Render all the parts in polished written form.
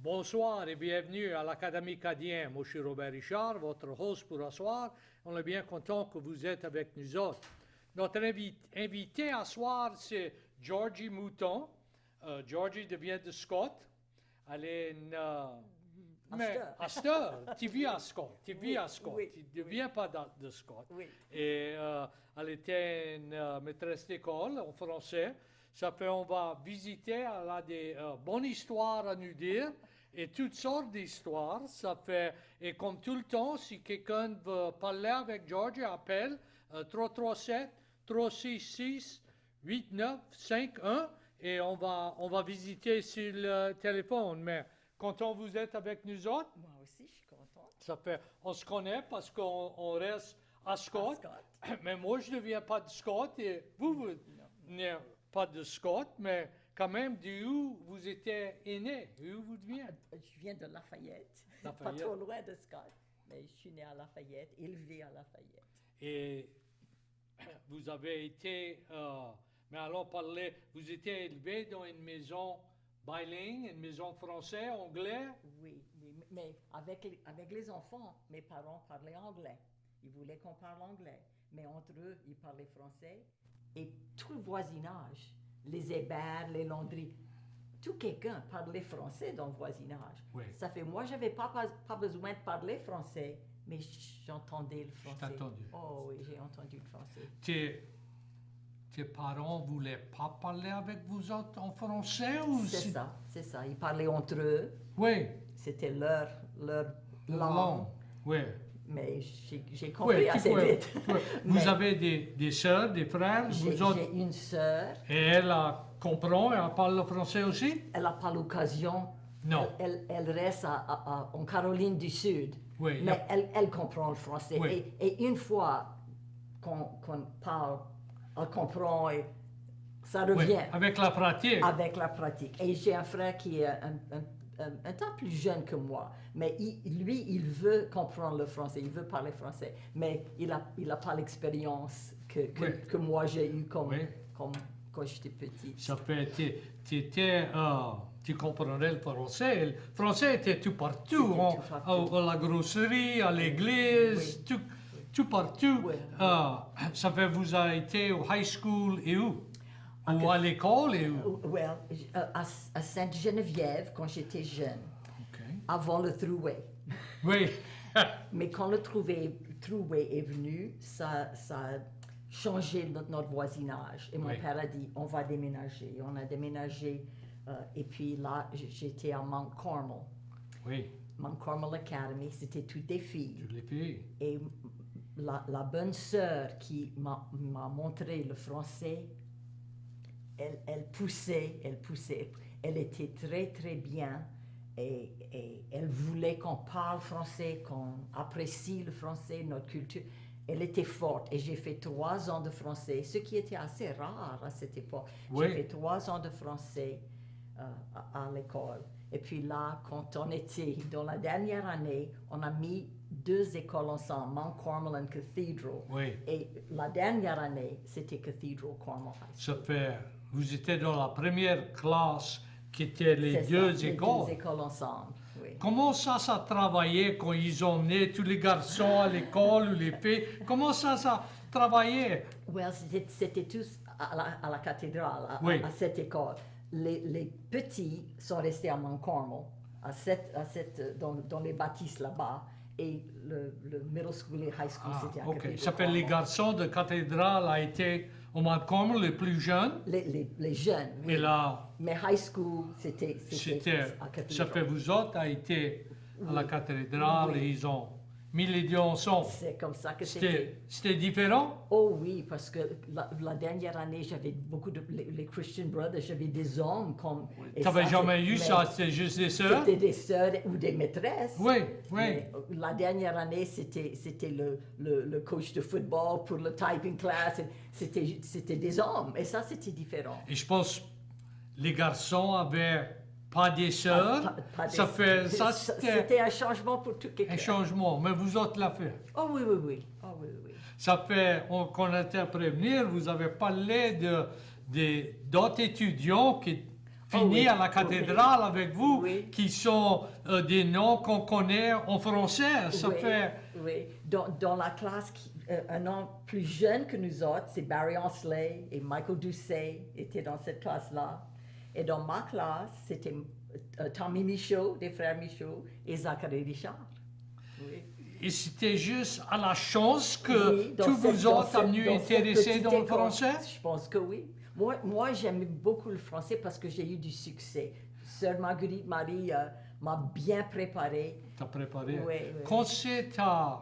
Bonsoir et bienvenue à l'Académie acadienne. Moi, je suis Robert Richard, votre host pour ce soir. On est bien content que vous êtes avec nous autres. Notre invité à soir, c'est Georgie Mouton. Georgie devient de Scott. Elle est une... mais tu vis à Scott. Tu vis à Scott. Oui, Tu ne deviens pas de Scott. Oui. Et elle était une maîtresse d'école en français. Ça fait on va visiter, elle a des bonnes histoires à nous dire et toutes sortes d'histoires. Ça fait, et comme tout le temps, si quelqu'un veut parler avec Georgie, appelle 337-366-8951 et on va visiter sur le téléphone. Mais content vous êtes avec nous autres. Moi aussi, je suis contente. Ça fait, on se connaît parce qu'on reste à Scott. Mais moi, je ne viens pas de Scott et vous n'êtes pas de Scott, mais quand même, d'où vous étiez né? Où vous venez? Je viens de Lafayette, pas Lafayette. trop loin de Scott, mais je suis née à Lafayette, élevée à Lafayette. Et vous avez été, mais alors parler, vous étiez élevé dans une maison bilingue, une maison français, anglais? Oui, mais avec les enfants, mes parents parlaient anglais. Ils voulaient qu'on parle anglais, mais entre eux, ils parlaient français. Et tout le voisinage, les ébats, les laundries, tout quelqu'un parlait français dans le voisinage. Oui. Ça fait, moi, je n'avais pas besoin de parler français, mais j'entendais le français. Je t'ai entendu. Oh oui, j'ai entendu le français. Tes parents ne voulaient pas parler avec vous autres en français? Ou C'est ça. Ils parlaient entre eux. Oui. C'était leur langue. Oui. Mais j'ai compris assez vite. Vous avez des sœurs, des frères? J'ai une sœur. Et elle comprend et elle parle le français aussi? Elle n'a pas l'occasion. Non. Elle reste en Caroline du Sud. Oui. Mais elle comprend le français. Oui. Et une fois qu'on parle, elle comprend et ça revient. Oui, avec la pratique. Avec la pratique. Et j'ai un frère qui est un temps plus jeune que moi, mais il veut comprendre le français, il veut parler français, mais il a pas l'expérience que moi j'ai eue comme quand j'étais petite. Ça fait, tu comprenais le français. Le français était tout partout, à la grosserie, à l'église, tout partout. Oui. Ça fait, vous avez été au high school et où? Ou à l'école et où? Well, à Sainte-Geneviève, quand j'étais jeune, avant le Thruway. Oui. Mais quand le Thruway est venu, ça a changé notre voisinage. Et mon père a dit, on va déménager. Et on a déménagé. Et puis là, j'étais à Mount Carmel. Oui. Mount Carmel Academy, c'était toutes des filles. Toutes les filles. Et la bonne sœur qui m'a montré le français, elle poussait. Elle était très, très bien et elle voulait qu'on parle français, qu'on apprécie le français, notre culture. Elle était forte et j'ai fait 3 ans de français, ce qui était assez rare à cette époque. Oui. J'ai fait 3 ans de français à l'école. Et puis là, quand on était dans la dernière année, on a mis 2 écoles ensemble, Mount Carmel and Cathedral. Oui. Et la dernière année, c'était Cathedral Carmel High School. Ça fait, vous étiez dans la première classe qui était les deux écoles. Les 2 écoles ensemble, oui. Comment ça travaillait quand ils ont emmené tous les garçons à l'école ou les filles? Comment ça travaillait? Well, c'était tous à la cathédrale, à cette école. Les petits sont restés à Mount Carmel, dans les bâtisses là-bas. Et le middle school et high school, c'était à Cathedral. Ça fait les garçons de cathédrale a été au Mount Carmel, les plus jeunes. Les jeunes, oui. Et là, mais high school, c'était à Cathedral. ça fait vous autres a été à la cathédrale et ils ont mis les deux ensemble. C'est comme ça que c'était. C'était différent? Oh oui, parce que la dernière année, j'avais beaucoup les Christian Brothers, j'avais des hommes comme... Tu n'avais jamais eu ça, c'était juste des sœurs? C'était des sœurs ou des maîtresses. Oui. Mais la dernière année, c'était le coach de football pour le typing class, c'était des hommes, et ça, c'était différent. Et je pense les garçons avaient pas des sœurs. C'était un changement pour tout quelqu'un. Un changement, mais vous autres l'avez fait. Oh oui. Ça fait, qu'on était à prévenir, vous avez parlé d'autres étudiants qui fini oui, à la cathédrale avec vous, oui. qui sont des noms qu'on connaît en français. Ça Oui, fait... oui. Dans la classe, un an plus jeune que nous autres, c'est Barry Ansley et Michael Doucet étaient dans cette classe-là. Et dans ma classe, c'était Tommy Michaud, des frères Michaud, et Zachary Richard. Oui. Et c'était juste à la chance que Oui, dans tous cette- vous dans autres cette- amenés dans cette intéressés petite dans le école. français? Je pense que oui. Moi j'aime beaucoup le français parce que j'ai eu du succès. Sœur Marguerite Marie m'a bien préparé. T'as préparé. Oui, oui. Quand c'est t'as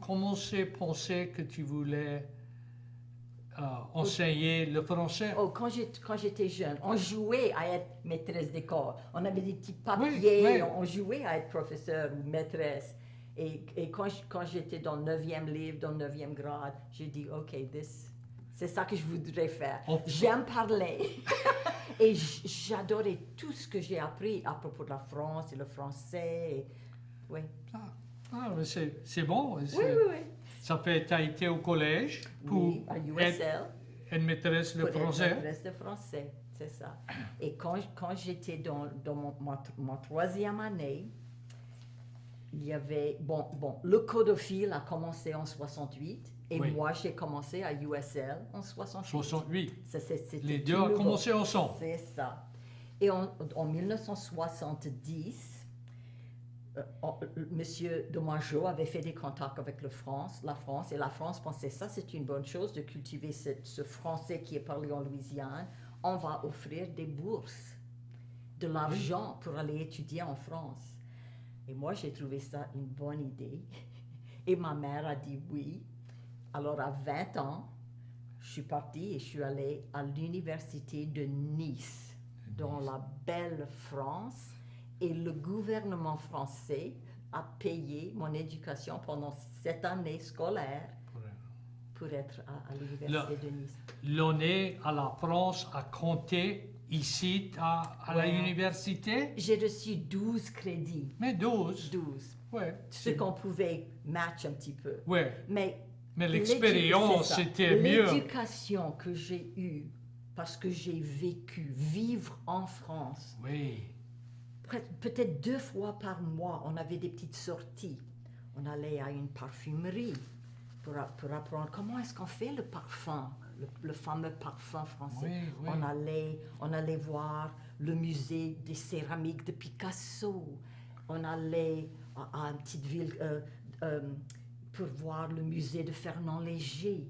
commencé à penser que tu voulais enseigner le français? Oh, quand j'étais jeune, on jouait à être maîtresse d'école. On avait des petits papiers, Oui, oui. on jouait à être professeur ou maîtresse. Et quand j'étais dans le 9e livre, dans le 9e grade, j'ai dit, OK, c'est ça que je voudrais faire. Oh. J'aime parler. Et j'adorais tout ce que j'ai appris à propos de la France et le français. Oui. Mais c'est bon. Oui, c'est- oui, oui. Ça fait tu as été au collège pour Oui, à USL. être maîtresse de Pour être français. maîtresse de français, c'est ça. Et quand j'étais dans ma 3e année, il y avait, le codophile a commencé en 68 et Oui. moi j'ai commencé à USL en 68. 68. C'était Les tout deux ont nouveau. commencé ensemble. C'est ça. Et en 1970, Monsieur Domageau avait fait des contacts avec la France, et la France pensait ça, c'est une bonne chose de cultiver ce français qui est parlé en Louisiane. On va offrir des bourses, de l'argent pour aller étudier en France. Et moi, j'ai trouvé ça une bonne idée. Et ma mère a dit oui. Alors, à 20 ans, je suis partie et je suis allée à l'université de Nice, dans la belle France. Et le gouvernement français a payé mon éducation pendant cette année scolaire pour être à l'université de Nice. L'année à la France a compté ici à la Ouais. université. J'ai reçu 12 crédits. Mais 12. 12. Ouais. Ce qu'on pouvait match un petit peu. Ouais. Mais Mais l'expérience, c'est ça. c'était mieux. L'éducation que j'ai eue, parce que j'ai vécu, vivre en France, Oui. peut-être 2 fois par mois, on avait des petites sorties. On allait à une parfumerie pour apprendre comment est-ce qu'on fait le parfum, le fameux parfum français. Oui, oui. On allait voir le musée des céramiques de Picasso. On allait à une petite ville pour voir le musée de Fernand Léger.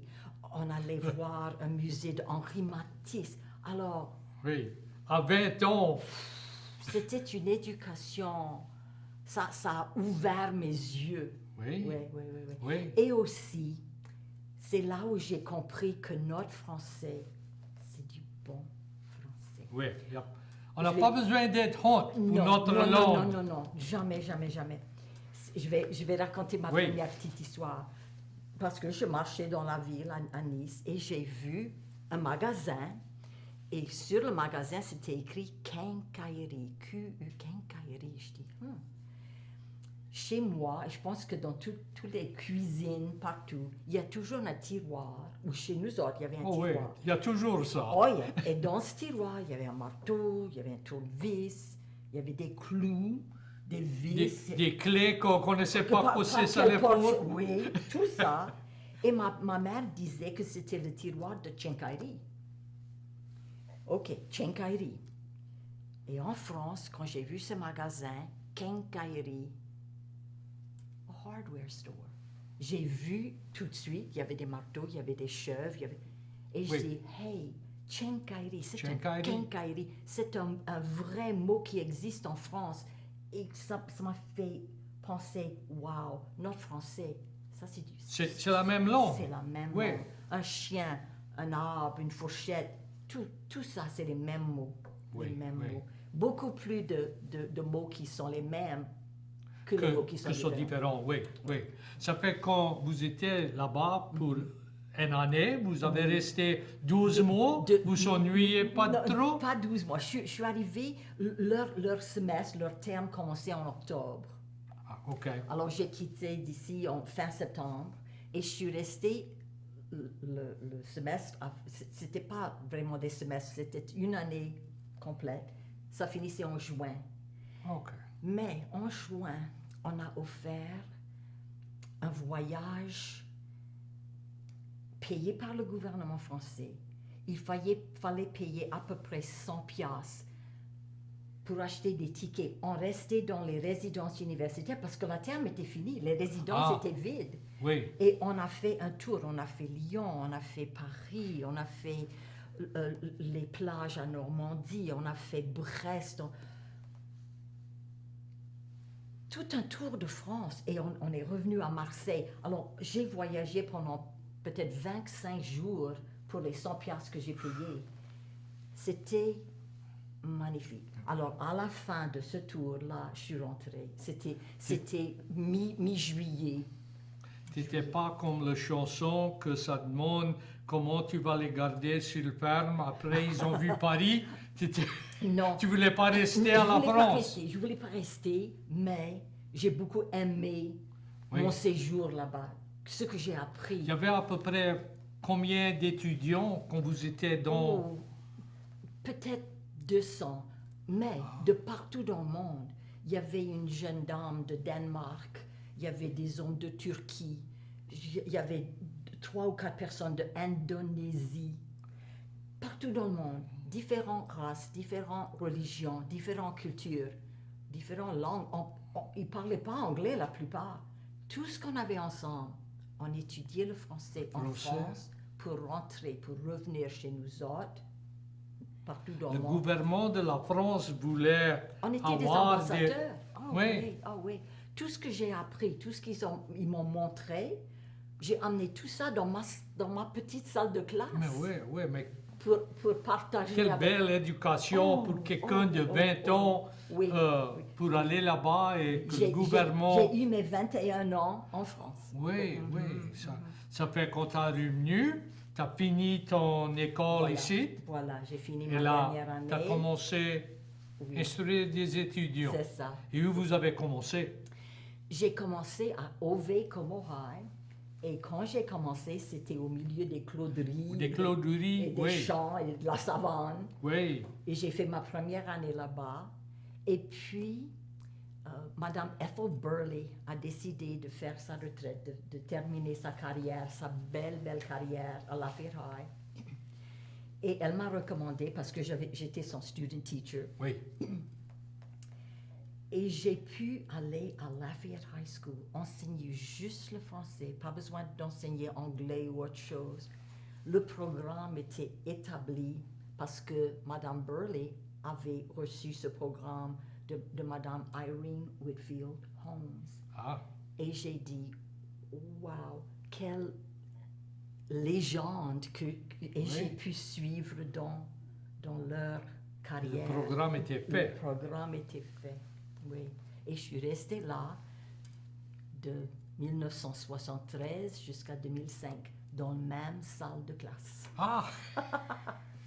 On allait voir un musée d'Henri Matisse. Alors, Oui. À 20 ans. c'était une éducation, ça a ouvert mes yeux. Oui. Oui, oui, oui, oui. Oui. Et aussi, c'est là où j'ai compris que notre français, c'est du bon français. Oui. On n'a Je pas vais- besoin d'être honte pour Non, notre non, langue. non, jamais, jamais, jamais. Je vais raconter ma Oui. première petite histoire. Parce que je marchais dans la ville à Nice et j'ai vu un magasin. Et sur le magasin, c'était écrit Quincaillerie, Q-U, Quincaillerie. Je dis, Chez moi, je pense que dans toutes les cuisines, partout, il y a toujours un tiroir. Ou chez nous autres, il y avait un Oh oui. tiroir. Il y a toujours ça. Oh, et dans ce tiroir, il y avait un marteau, il y avait un tournevis, il y avait des clous, des vis. Des clés qu'on ne connaissait pas où c'est ça quelle les porte- pour. Oui, tout ça. Et ma mère disait que c'était le tiroir de Quincaillerie. OK, Quincaillerie. Et en France, quand j'ai vu ce magasin, Quincaillerie, a hardware store, j'ai vu tout de suite, il y avait des marteaux, il y avait des chevres, et je Oui. dis, hey, Quincaillerie, c'est un Quincaillerie. quincaillerie, c'est un vrai mot qui existe en France. Et ça m'a fait penser, wow, notre français, ça c'est du... C'est la même langue. C'est la même Oui. langue. Un chien, un arbre, une fourchette, tout ça, c'est les mêmes mots. Oui, Les mêmes oui. mots. Beaucoup plus de mots qui sont les mêmes que les mots qui sont différents. différents. Oui, oui. Ça fait quand vous étiez là-bas pour une année, vous avez resté 12 mois, vous ennuyez pas Non, trop? Pas 12 mois. Je suis arrivée, leur semestre, leur terme commençait en octobre. Ah, OK. Alors j'ai quitté d'ici en fin septembre et je suis restée le semestre. C'était pas vraiment des semestres, c'était une année complète. Ça finissait en juin. OK. Mais en juin, on a offert un voyage payé par le gouvernement français. Il fallait payer à peu près 100 piastres pour acheter des tickets. On restait dans les résidences universitaires parce que la terme était finie, les résidences étaient vides. Oui. Et on a fait un tour, on a fait Lyon, on a fait Paris, on a fait les plages à Normandie, on a fait Brest. Tout un tour de France et on est revenu à Marseille. Alors, j'ai voyagé pendant peut-être 25 jours pour les 100 piastres que j'ai payés. C'était magnifique. Alors, à la fin de ce tour-là, je suis rentrée. C'était mi-juillet. T'étais pas comme la chanson que ça demande comment tu vas les garder sur le ferme. Après, ils ont vu Paris. Non. Tu voulais pas rester à la France. Je voulais pas rester, mais j'ai beaucoup aimé mon séjour là-bas. Ce que j'ai appris. Il y avait à peu près combien d'étudiants quand vous étiez dans... Oh, peut-être 200, mais de partout dans le monde. Il y avait une jeune dame de Danemark, il y avait des hommes de Turquie, il y avait 3 ou 4 personnes d'Indonésie. Partout dans le monde, différentes races, différentes religions, différentes cultures, différentes langues. Ils ne parlaient pas anglais la plupart. Tout ce qu'on avait ensemble, on étudiait le français en France pour rentrer, pour revenir chez nous autres. Partout dans le monde. Le gouvernement de la France voulait on était avoir des ambassadeurs. Oui. Oui. Tout ce que j'ai appris, tout ce ils m'ont montré, j'ai amené tout ça dans ma petite salle de classe. Mais oui, mais pour partager. Quelle belle éducation pour quelqu'un de 20 ans pour aller là-bas et que le gouvernement... J'ai eu mes 21 ans en France. Oui, ça fait quand tu es revenu, tu as fini ton école ici. Voilà, j'ai fini ma dernière année. Tu as commencé à instruire des étudiants. C'est ça. Et où vous avez commencé? J'ai commencé à Ove Como High. Et quand j'ai commencé, c'était au milieu des cloderies. Des cloderies, et des champs et de la savane. Oui. Et j'ai fait ma première année là-bas. Et puis, Madame Ethel Burley a décidé de faire sa retraite, de terminer sa carrière, sa belle carrière à Lafayette High. Et elle m'a recommandé, parce que j'étais son student teacher. Oui. Et j'ai pu aller à Lafayette High School, enseigner juste le français, pas besoin d'enseigner anglais ou autre chose. Le programme était établi parce que Madame Burley avait reçu ce programme de Madame Irene Whitfield Holmes. Et j'ai dit, wow, quelle légende et j'ai pu suivre dans leur carrière. Le programme était fait. Le programme était fait. Oui, et je suis restée là de 1973 jusqu'à 2005, dans la même salle de classe.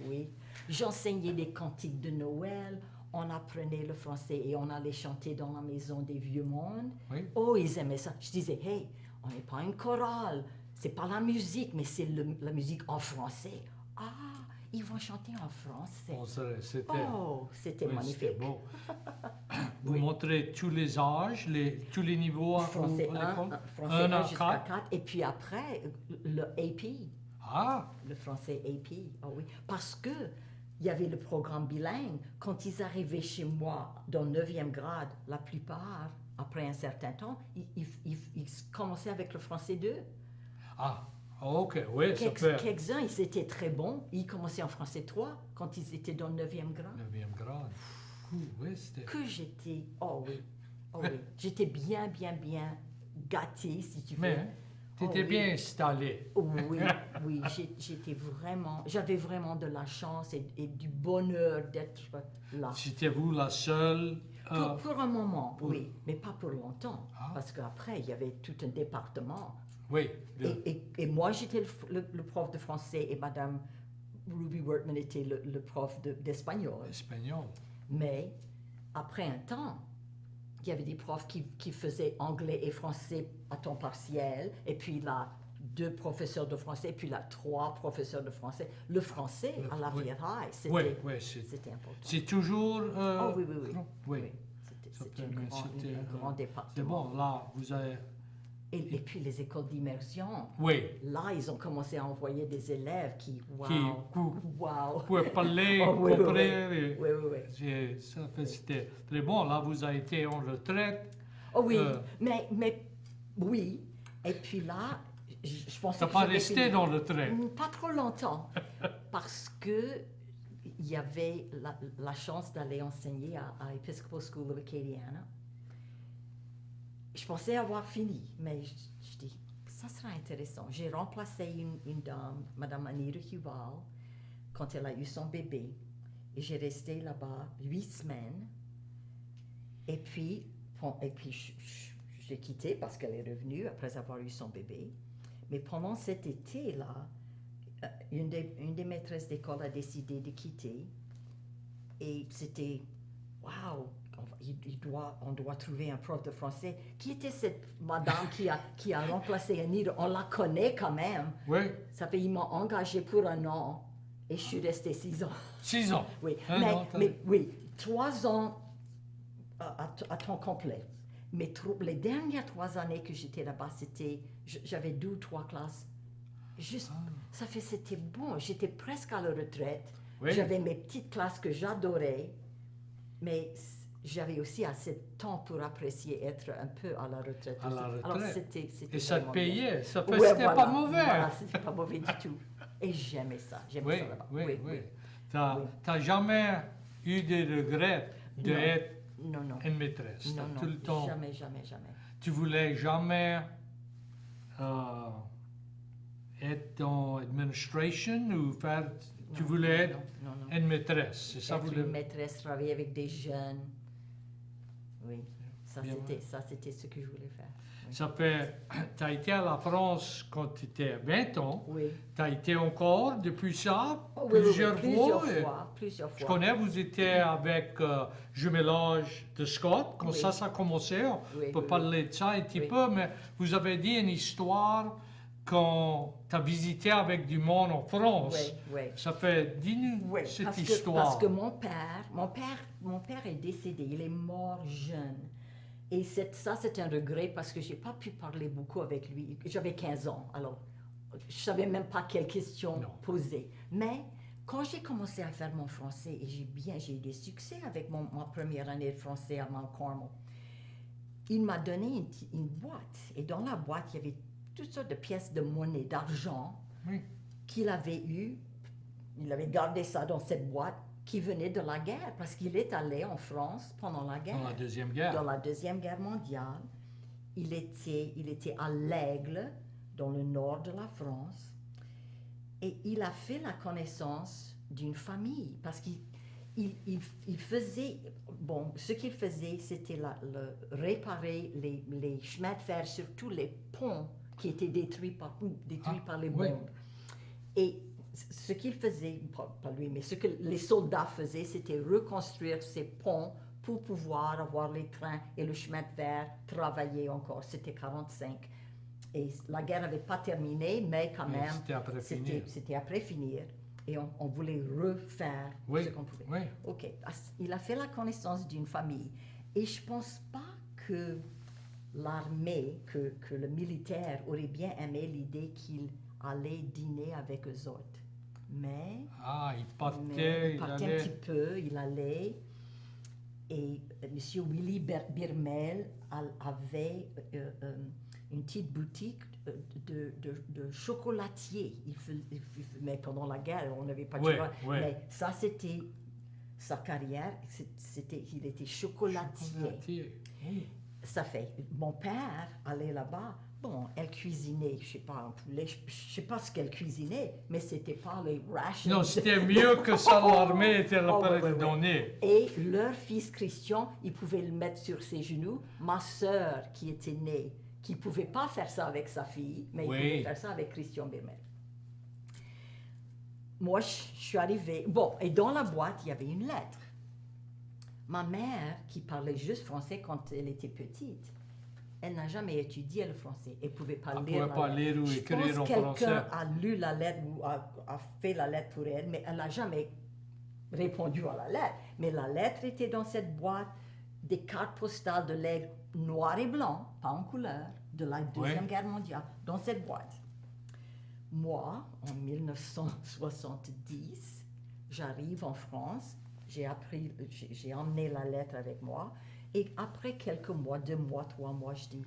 Oui, j'enseignais des cantiques de Noël, on apprenait le français et on allait chanter dans la maison des vieux mondes. Oui. Oh, ils aimaient ça. Je disais, hey, on n'est pas une chorale, c'est pas la musique, mais c'est la musique en français. Ils vont chanter en français. C'était magnifique. C'était beau. Vous montrez tous les âges, tous les niveaux français 1 jusqu'à 4. Et puis après, le AP. Le français AP, oui. Parce que il y avait le programme bilingue. Quand ils arrivaient chez moi dans le 9e grade, la plupart, après un certain temps, ils commençaient avec le français 2. OK, oui, ça fait... Quelques-uns, ils étaient très bons. Ils commençaient en français 3 quand ils étaient dans le 9e grade. 9e grade. Oui, c'était... Que j'étais... J'étais bien gâtée, si tu veux. Mais tu étais bien installée. Oui, j'avais vraiment de la chance et du bonheur d'être là. C'était vous la seule... Pour un moment, oui, mais pas pour longtemps. Parce qu'après, il y avait tout un département. Oui. Et moi, j'étais le prof de français et Madame Ruby Wortman était le prof d'espagnol. Mais après un temps, il y avait des profs qui faisaient anglais et français à temps partiel. Et puis là, 2 professeurs de français, puis là 3 professeurs de français. Le français à la oui. Viet High, Oui, c'était c'est important. c'est toujours... Oh oui, oui, oui. oui. Oui. Ça C'était permet- c'était, un grand c'est département. bon, là, vous avez... Et puis les écoles d'immersion. Oui, Là, ils ont commencé à envoyer des élèves qui, qui wow, wow. pouvaient parler, Oh, oui, oui, comprendre. oui, oui, oui. C'était très bon. Là, vous avez été en retraite. Oh oui, Euh. mais oui. Et puis là, je pensais T'as que pas j'avais resté fini. dans le retraite. Pas trop longtemps, parce que il y avait la chance d'aller enseigner à Episcopal School of Acadiana. Je pensais avoir fini, mais je dis, ça sera intéressant. J'ai remplacé une dame, Madame Anita Hubal, quand elle a eu son bébé. Et j'ai resté là-bas 8 semaines. Et puis j'ai quitté parce qu'elle est revenue après avoir eu son bébé. Mais pendant cet été-là, une des maîtresses d'école a décidé de quitter. Et c'était, wow, on doit trouver un prof de français. Qui était cette madame qui a remplacé Anita? On la connaît quand même. Oui, Ça fait, ils m'ont engagé pour un an et je suis restée 6 ans. 6 ans. Oui, Hein, non, mais oui, 3 ans à temps complet. Mais les dernières 3 années que j'étais là-bas, j'avais 2 ou 3 classes. Juste, c'était bon. J'étais presque à la retraite. Oui. J'avais mes petites classes que j'adorais, mais j'avais aussi assez de temps pour apprécier être un peu à la retraite. À la Alors, retraite. c'était Et ça te vraiment bien. payait. Ça fait, Ouais, c'était voilà, pas mauvais. Voilà, c'était pas mauvais du tout. Et j'aimais ça. J'aimais Oui, ça là-bas. oui. T'as Oui. jamais eu de regrets Non. d'être Non, non. une maîtresse. Non, Tout non, le temps. jamais. Tu voulais jamais être dans administration ou faire. Tu Non, voulais être non. une maîtresse. C'est ça Être voulait. une maîtresse, travailler avec des jeunes. Oui, Bien, c'était ce que je voulais faire. Oui. Ça fait. Tu as été à la France quand tu étais 20 ans. Oui. Tu as été encore depuis ça Oh, oui, plusieurs fois. Plusieurs fois. Je connais, vous étiez avec jumelage de Scott, quand Oui. ça a commencé. On Oui, peut oui, parler de ça un petit Oui. peu, mais vous avez dit une histoire quand tu as visité avec du monde en France. Oui. Ça fait, dis-nous Oui, cette histoire. parce que mon père est décédé, il est mort jeune. Et ça, c'est un regret parce que je n'ai pas pu parler beaucoup avec lui. J'avais 15 ans, alors je ne savais même pas quelles questions Non. poser. Mais quand j'ai commencé à faire mon français, et j'ai eu des succès avec ma première année de français à Mount Carmel, il m'a donné une boîte. Et dans la boîte, il y avait toutes sortes de pièces de monnaie, d'argent, Oui. qu'il avait eu. Il avait gardé ça dans cette boîte qui venait de la guerre, parce qu'il est allé en France pendant la guerre. Dans la Deuxième Guerre. Dans la Deuxième Guerre mondiale. Il était à l'Aigle, dans le nord de la France. Et il a fait la connaissance d'une famille, parce qu'il faisait... Bon, ce qu'il faisait, c'était réparer les chemins de fer sur tous les ponts qui étaient détruits par les oui. bombes. Et ce qu'il faisait, pas lui, mais ce que les soldats faisaient, c'était reconstruire ces ponts pour pouvoir avoir les trains et le chemin de fer travailler encore. C'était 1945. Et la guerre n'avait pas terminé, mais quand Mais même, c'était après finir. c'était après finir. Et on voulait refaire ce qu'on pouvait. Oui. OK. Il a fait la connaissance d'une famille. Et je ne pense pas que l'armée, que le militaire aurait bien aimé l'idée qu'il allait dîner avec eux autres. Mais Il partait, il partait un petit peu, il allait. Et M. Willy Birmel avait une petite boutique de chocolatier. Mais pendant la guerre, on n'avait pas de chocolat. Mais ça, c'était sa carrière. Il était chocolatier. Oui. Ça fait, mon père allait là-bas. Bon, elle cuisinait, je sais pas, un poulet, je sais pas ce qu'elle cuisinait, mais c'était pas les rations. Non, c'était mieux que ça, l'armée était là pour le donner. Et leur fils Christian, il pouvait le mettre sur ses genoux. Ma sœur, qui était née, qui pouvait pas faire ça avec sa fille, mais il pouvait faire ça avec Christian Birmel. Moi, je suis arrivée, bon, et dans la boîte, il y avait une lettre. Ma mère, qui parlait juste français quand elle était petite, elle n'a jamais étudié le français. Elle ne pouvait pas Elle lire pouvait la pas lettre. lire ou Je écrire pense en que quelqu'un français. a lu la lettre ou a fait la lettre pour elle, mais elle n'a jamais répondu à la lettre. Mais la lettre était dans cette boîte, des cartes postales de l'aigle noir et blanc, pas en couleur, de la Deuxième Guerre mondiale, dans cette boîte. Moi, en 1970, j'arrive en France, j'ai emmené la lettre avec moi, et après quelques mois, 2 mois, 3 mois, je dis,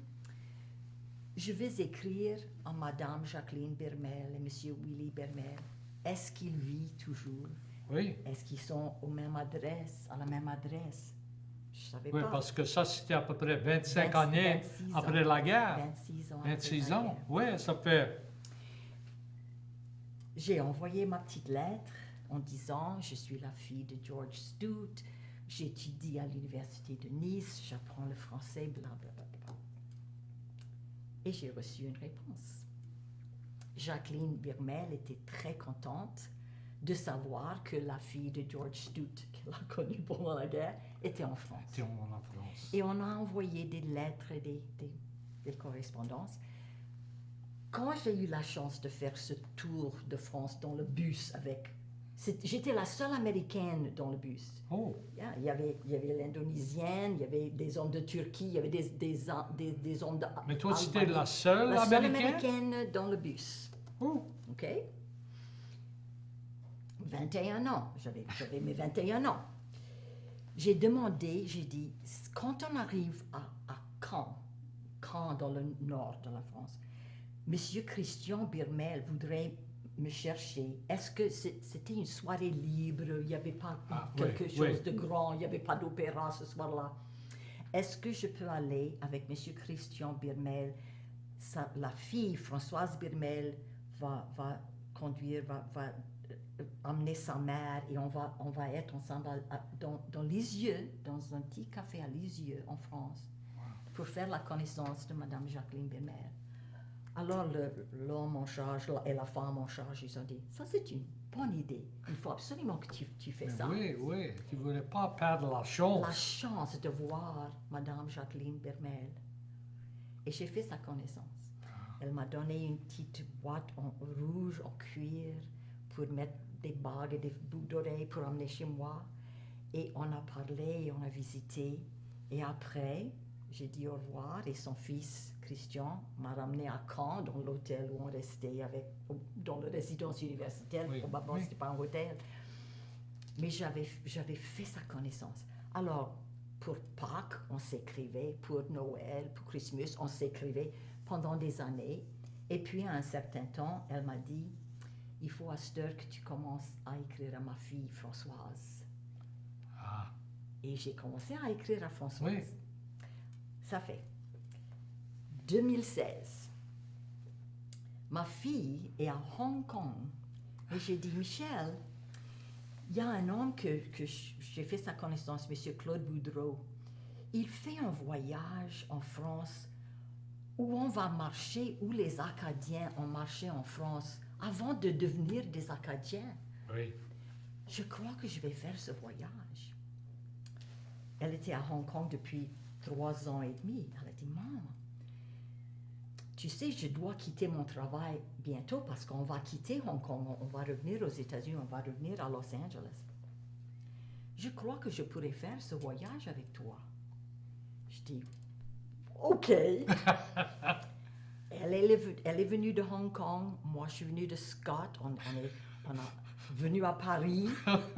je vais écrire à Madame Jacqueline Birmel et Monsieur Willy Birmel. Est-ce qu'ils vivent toujours? Oui. Est-ce qu'ils sont à la même adresse? Je ne savais Oui, pas. parce que ça, c'était à peu près 25 années 26 après ans. la guerre. 26 ans. 26 après la ans. guerre. Oui, ça fait. J'ai envoyé ma petite lettre en disant, je suis la fille de George Stout, j'étudie à l'université de Nice, j'apprends le français, blablabla. Et j'ai reçu une réponse. Jacqueline Birmel était très contente de savoir que la fille de George Stout, qu'elle a connue pendant la guerre, était en France. C'était en France. Et on a envoyé des lettres et des correspondances. Quand j'ai eu la chance de faire ce tour de France dans le bus j'étais la seule américaine dans le bus. Oh, Yeah, il y avait l'Indonésienne, il y avait des hommes de Turquie, il y avait des hommes de... mais toi, c'était Albanie. la seule La seule américaine? américaine dans le bus. Oh, OK? 21 ans. J'avais mes 21 ans. J'ai demandé, j'ai dit, quand on arrive à Caen dans le nord de la France, Monsieur Christian Birmel voudrait me chercher. Est-ce que c'était une soirée libre? Il n'y avait pas quelque chose de grand, il n'y avait pas d'opéra ce soir-là. Est-ce que je peux aller avec Monsieur Christian Birmel? La fille, Françoise Birmel, va conduire, va amener sa mère et on va être ensemble dans Lisieux, dans un petit café à Lisieux en France, pour faire la connaissance de Madame Jacqueline Birmel. Alors l'homme en charge et la femme en charge, ils ont dit, ça c'est une bonne idée, il faut absolument que tu fais ça. oui, oui, tu ne voulais pas perdre la chance. La chance de voir Madame Jacqueline Birmel. Et j'ai fait sa connaissance. Elle m'a donné une petite boîte en rouge, en cuir, pour mettre des bagues et des boucles d'oreilles pour emmener chez moi. Et on a parlé, et on a visité. Et après, j'ai dit au revoir et son fils, Christian, m'a ramené à Caen, dans l'hôtel où on restait dans la résidence universitaire. Oui, Probablement, oui. ce n'était pas un hôtel. Mais j'avais fait sa connaissance. Alors, pour Pâques, on s'écrivait, pour Noël, pour Christmas, on s'écrivait pendant des années. Et puis, à un certain temps, elle m'a dit, il faut à cette heure que tu commences à écrire à ma fille Françoise. Ah, Et j'ai commencé à écrire à Françoise. Oui. Ça fait 2016. Ma fille est à Hong Kong. Et j'ai dit, Michel, il y a un homme que j'ai fait sa connaissance, M. Claude Boudreau. Il fait un voyage en France où on va marcher, où les Acadiens ont marché en France avant de devenir des Acadiens. oui. Je crois que je vais faire ce voyage. Elle était à Hong Kong depuis 3 ans et demi. Elle a dit, maman, tu sais, je dois quitter mon travail bientôt parce qu'on va quitter Hong Kong, on va revenir aux États-Unis, on va revenir à Los Angeles. Je crois que je pourrais faire ce voyage avec toi. Je dis, OK. Elle est venue de Hong Kong, moi je suis venue de Scott, on a venu à Paris,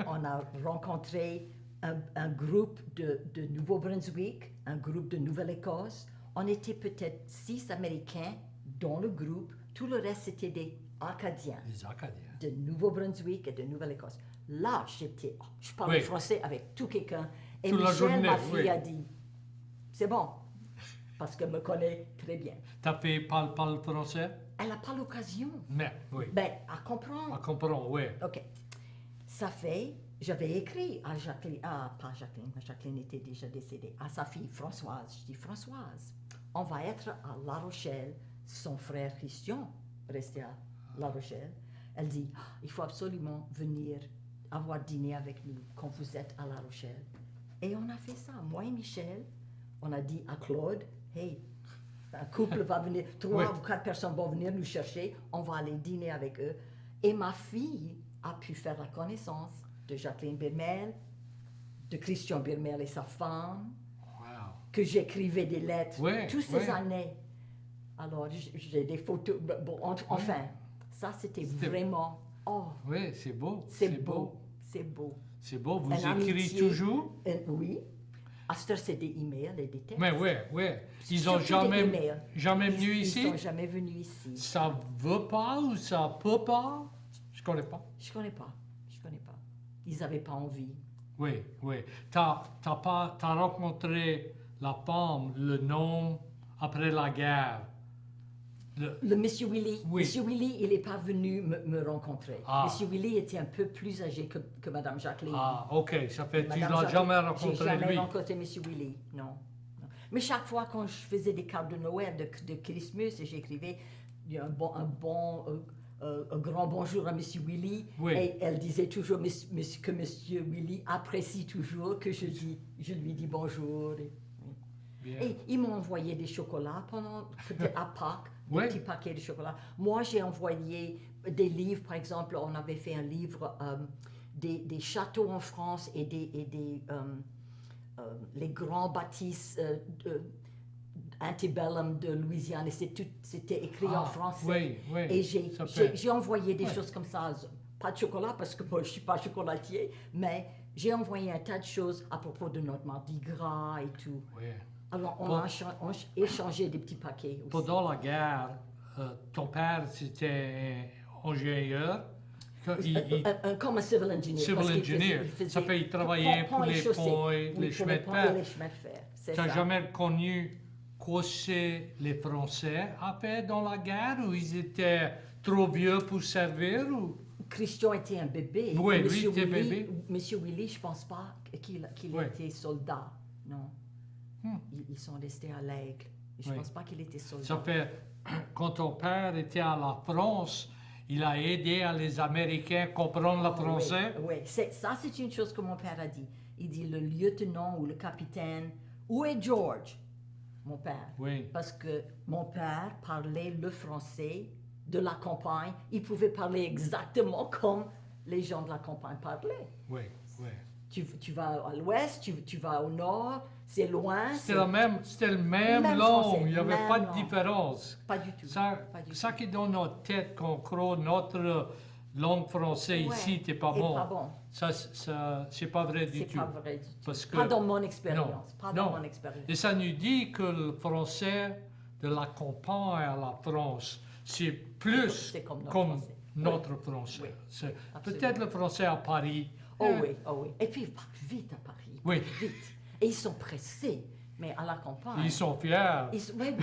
on a rencontré un groupe de Nouveau-Brunswick, un groupe de Nouvelle-Écosse. On était peut-être 6 Américains dans le groupe, tout le reste c'était des Acadiens, Les Acadiens. de Nouveau-Brunswick et de Nouvelle-Écosse. Là, je parlais Oui. français avec tout quelqu'un. Et Toute la Michel, journée, ma fille, oui. a dit, c'est bon, parce qu'elle me connaît très bien. Ta fille parle français? Elle n'a pas l'occasion. Mais, oui. Ben, à comprendre. On comprend, oui. OK. Ça fait, j'avais écrit à Jacqueline, pas Jacqueline, Jacqueline était déjà décédée, à sa fille Françoise. Je dis, Françoise, on va être à La Rochelle, son frère Christian restait à La Rochelle. Elle dit, il faut absolument venir avoir dîner avec nous quand vous êtes à La Rochelle. Et on a fait ça, moi et Michel, on a dit à Claude, hey, Un couple va venir, 3 Oui. ou 4 personnes vont venir nous chercher, on va aller dîner avec eux. Et ma fille a pu faire la connaissance de Jacqueline Birmel, de Christian Birmel et sa femme, Wow. que j'écrivais des lettres Oui, toutes ces oui. années. Alors, j'ai des photos. Bon, enfin, ça, c'était vraiment... Oh, Oui, c'est beau. c'est beau. C'est beau. C'est beau. Vous Une écrivez amitié. toujours? Oui. À cette heure, c'est des emails et des textes. Mais oui, oui. Ils ont Surtout des jamais, emails. jamais venu Ils ici? sont jamais venus ici. Ça veut pas ou ça peut pas? Je connais pas. Je connais pas. Ils n'avaient pas envie. Oui, oui. T'as rencontré la femme, le nom, après la guerre. Le Monsieur Willy, Oui. Monsieur Willy, il n'est pas venu me rencontrer. Ah. Monsieur Willy était un peu plus âgé que Madame Jacqueline. Ah, ok. Ça fait tu Madame l'as Jacqueline, jamais j'ai rencontré jamais lui. rencontré Monsieur Willy, non. Mais chaque fois quand je faisais des cartes de Noël, de Christmas, et j'écrivais un grand bonjour à Monsieur Willy, Oui. et elle disait toujours que Monsieur Willy apprécie toujours que je lui dis bonjour. Bien. Et ils m'ont envoyé des chocolats à Pâques, des Oui. petits paquets de chocolat. Moi, j'ai envoyé des livres, par exemple, on avait fait un livre des châteaux en France et les grands bâtisses antebellum de Louisiane. Et c'était écrit en français. Oui, oui. Et Ça fait- j'ai envoyé des Ouais. choses comme ça. Pas de chocolat, parce que moi, je ne suis pas chocolatier, mais j'ai envoyé un tas de choses à propos de notre Mardi Gras et tout. Oui. Alors, on Bon. a échangé des petits paquets aussi. Pendant la guerre, ton père, c'était ingénieur. Comme un civil engineer. Civil parce qu'il engineer. Ça fait, il travaillait pour les chaussées. ponts et Oui, les pour chemins de ponts fer. et les chemins de fer. C'est Tu n'as ça. jamais connu quoi c'est les Français à faire dans la guerre ou ils étaient trop vieux pour servir ou... Christian était un bébé. Oui, Et lui était Willy, bébé. Monsieur Willy, je ne pense pas qu'il Oui. était soldat. Non. Hmm. Ils sont restés à l'Aigle. Je ne Oui. pense pas qu'il était soldat. Ça fait, quand ton père était à la France, il a aidé à les Américains comprendre le français. Oui, ça c'est une chose que mon père a dit. Il dit le lieutenant ou le capitaine, où est George, mon père? Oui. Parce que mon père parlait le français de la campagne. Il pouvait parler exactement comme les gens de la campagne parlaient. Oui, oui. Tu vas à l'ouest, tu vas au nord, c'est loin. C'était le même Même langue, français, il n'y avait même pas de langue. différence. Pas du tout. Ça, Pas du ça qui est dans notre tête qu'on croit notre langue française Ouais, ici, t'es pas et bon. pas bon. Ça, c'est pas vrai du C'est tout. pas vrai du tout. Parce que- Pas dans mon expérience. Non, Pas non. dans mon expérience. Et ça nous dit que le français de la campagne à la France, c'est plus C'est comme notre comme français. notre français. Oui, C'est absolument. peut-être le français à Paris. Oh oui, oh oui. Et puis ils partent vite à Paris. Oui. Vite. Et ils sont pressés. Mais à la campagne. Ils sont fiers. Mais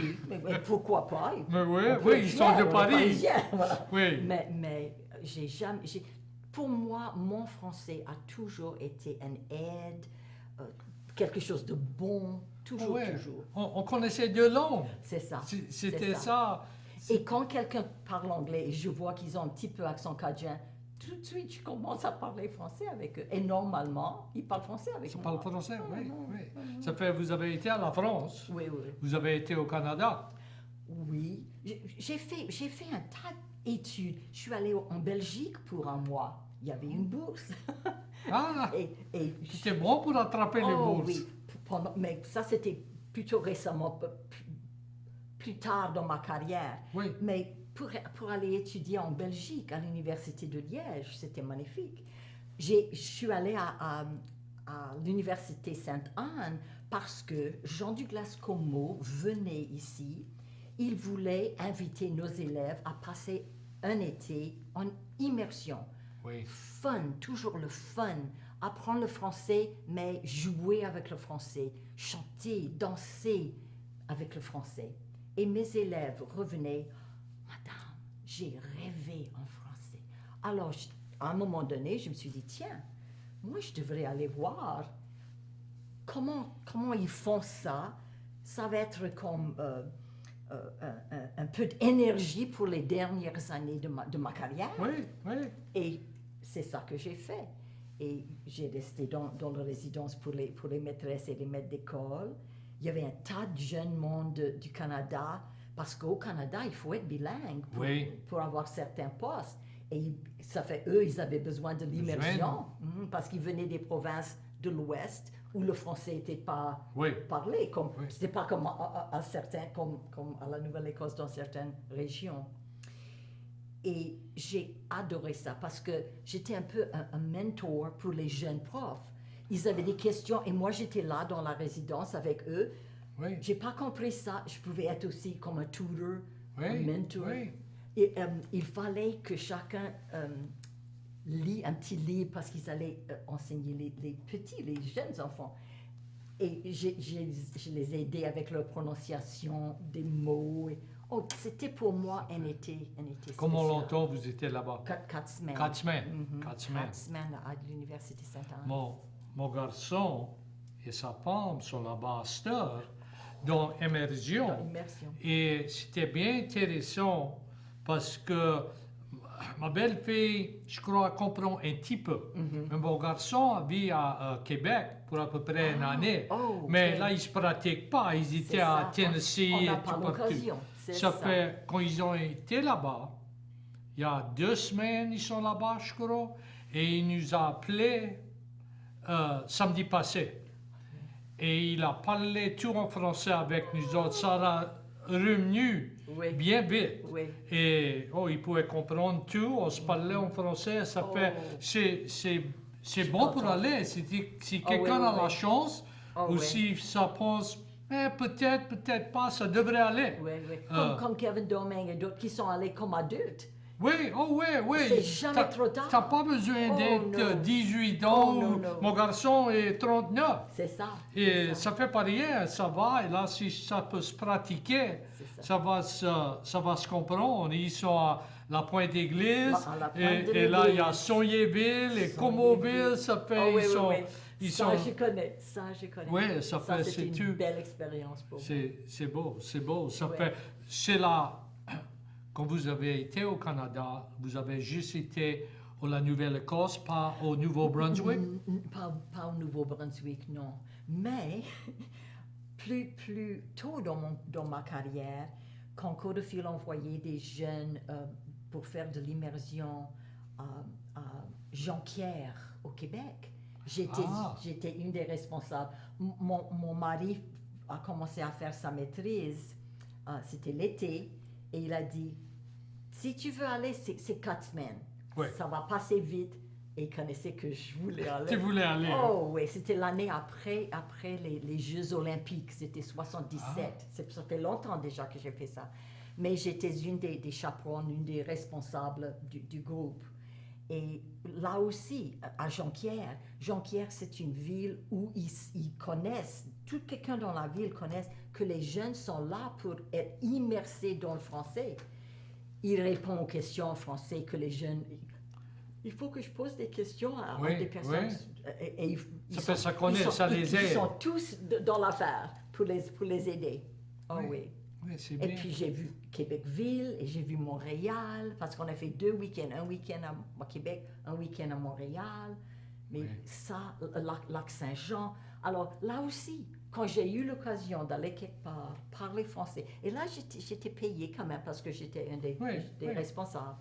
pourquoi pas? Mais oui, On peut oui, être ils fiers, sont de on est Paris. Parisiens, voilà. Oui. Mais j'ai jamais. Pour moi, mon français a toujours été une aide, quelque chose de bon, toujours, Ouais. toujours. On connaissait deux langues. C'est ça. C'était c'est ça. Et quand quelqu'un parle anglais et je vois qu'ils ont un petit peu accent cadien, tout de suite, je commence à parler français avec eux. Et normalement, ils parlent français avec Ça moi. parle français, oui, non, oui. Ça fait, vous avez été à la France, Oui, oui. vous avez été au Canada. Oui. J'ai fait un tas d'études. Je suis allée en Belgique pour un mois. Il y avait une bourse. Ah, et c'était bon pour attraper les Oh bourses. oui, mais ça c'était plutôt récemment, plus tard dans ma carrière. Oui. Mais pour aller étudier en Belgique, à l'université de Liège, c'était magnifique. Je suis allée à l'université Sainte-Anne parce que Jean Douglas Comeau venait ici. Il voulait inviter nos élèves à passer un été en immersion. Oui. Fun, toujours le fun. Apprendre le français, mais jouer avec le français. Chanter, danser avec le français. Et mes élèves revenaient, Madame, j'ai rêvé en français. Alors, à un moment donné, je me suis dit, tiens, moi, je devrais aller voir comment ils font ça. Ça va être comme un peu d'énergie pour les dernières années de ma carrière. Oui, oui. Et c'est ça que j'ai fait. Et j'ai resté dans la résidence pour les maîtresses et les maîtres d'école. il y avait un tas de jeunes monde du Canada, parce qu'au Canada, il faut être bilingue Oui. pour avoir certains postes. Et ça fait, eux, ils avaient besoin de l'immersion, parce qu'ils venaient des provinces de l'Ouest où le français n'était pas Oui. parlé. Oui. C'était pas comme à certains, comme à la Nouvelle-Écosse dans certaines régions. Et j'ai adoré ça parce que j'étais un peu un mentor pour les jeunes profs. Ils avaient des questions et moi j'étais là dans la résidence avec eux. Oui. J'ai pas compris ça. Je pouvais être aussi comme un tutor, Oui. un mentor. Oui. Et il fallait que chacun lit un petit livre parce qu'ils allaient enseigner les petits, les jeunes enfants. Et je les ai aidés avec leur prononciation des mots. C'était pour moi un été Comment spécial. longtemps vous étiez là-bas? 4 semaines. 4 semaines. Mhm. 4 semaines. 4 semaines à l'Université Sainte-Anne. Mon garçon et sa femme sont là-bas à cette heure, dans immersion. Dans immersion. Et c'était bien intéressant parce que ma belle-fille, je crois, comprend un petit peu. Mais mon garçon vit à Québec pour à peu près une année. Mais ok. là, ils ne se pratiquent pas. Ils étaient C'est à ça. Tennessee On et n'a tout pas partout. l'occasion. C'est Ça ça. fait, quand ils ont été là-bas, il y a 2 semaines, ils sont là-bas, je crois, et il nous a appelés samedi passé. Et il a parlé tout en français avec nous autres. Ça a revenu Oui. bien vite. Oui. Et il pouvait comprendre tout. On se parlait en français. Ça fait, c'est bon pour content. aller. Si oui, quelqu'un oui, a la oui. chance, ou oui. si ça pense, peut-être pas, ça devrait aller. Oui, oui. Comme Kevin Domingue et d'autres qui sont allés comme adultes. Oui, oui. C'est jamais trop tard. T'as pas besoin d'être non. 18 ans. Non. Mon garçon est 39. C'est ça. Et ça fait pas rien, ça va. Et là, si ça peut se pratiquer, C'est ça va se comprendre. Ils sont à la Pointe-Église. À la Pointe de Et là, il y a l'Église. Saulierville et Comoville. Ça fait, oui, ils sont... oui. Ils Ça, sont... je connais. Ça, je connais. Oui, ça fait, c'était c'est une tout. belle expérience pour moi. C'est beau. Ça Ouais. fait, c'est là, quand vous avez été au Canada, vous avez juste été à la Nouvelle-Écosse, pas au Nouveau-Brunswick? Pas au Nouveau-Brunswick, non. Mais plus tôt dans ma carrière, quand Codefil envoyait des jeunes pour faire de l'immersion à Jonquière, au Québec, j'étais une des responsables. Mon mari a commencé à faire sa maîtrise, c'était l'été, et il a dit, si tu veux aller, c'est 4 semaines. Ouais. Ça va passer vite. Et il connaissait que je voulais aller. Tu voulais aller? Oh oui, c'était l'année après les Jeux Olympiques. C'était 77. Ça fait longtemps déjà que j'ai fait ça. Mais j'étais une des chaperones, une des responsables du groupe. Et là aussi, à Jonquière, c'est une ville où ils connaissent, tout quelqu'un dans la ville connaît que les jeunes sont là pour être immersés dans le français. Ils répondent aux questions en français que les jeunes... Il faut que je pose des questions à des personnes. Et ça connaît, ça les aide. Ils sont tous dans l'affaire pour les aider. Oh oui. Oui, c'est Et bien. puis j'ai vu Québec-Ville et j'ai vu Montréal, parce qu'on a fait 2 week-ends. Un week-end à Québec, un week-end à Montréal. Mais ça, Lac-Saint-Jean. Alors là aussi, quand j'ai eu l'occasion d'aller quelque part, parler français, et là j'étais payée quand même parce que j'étais un des responsables.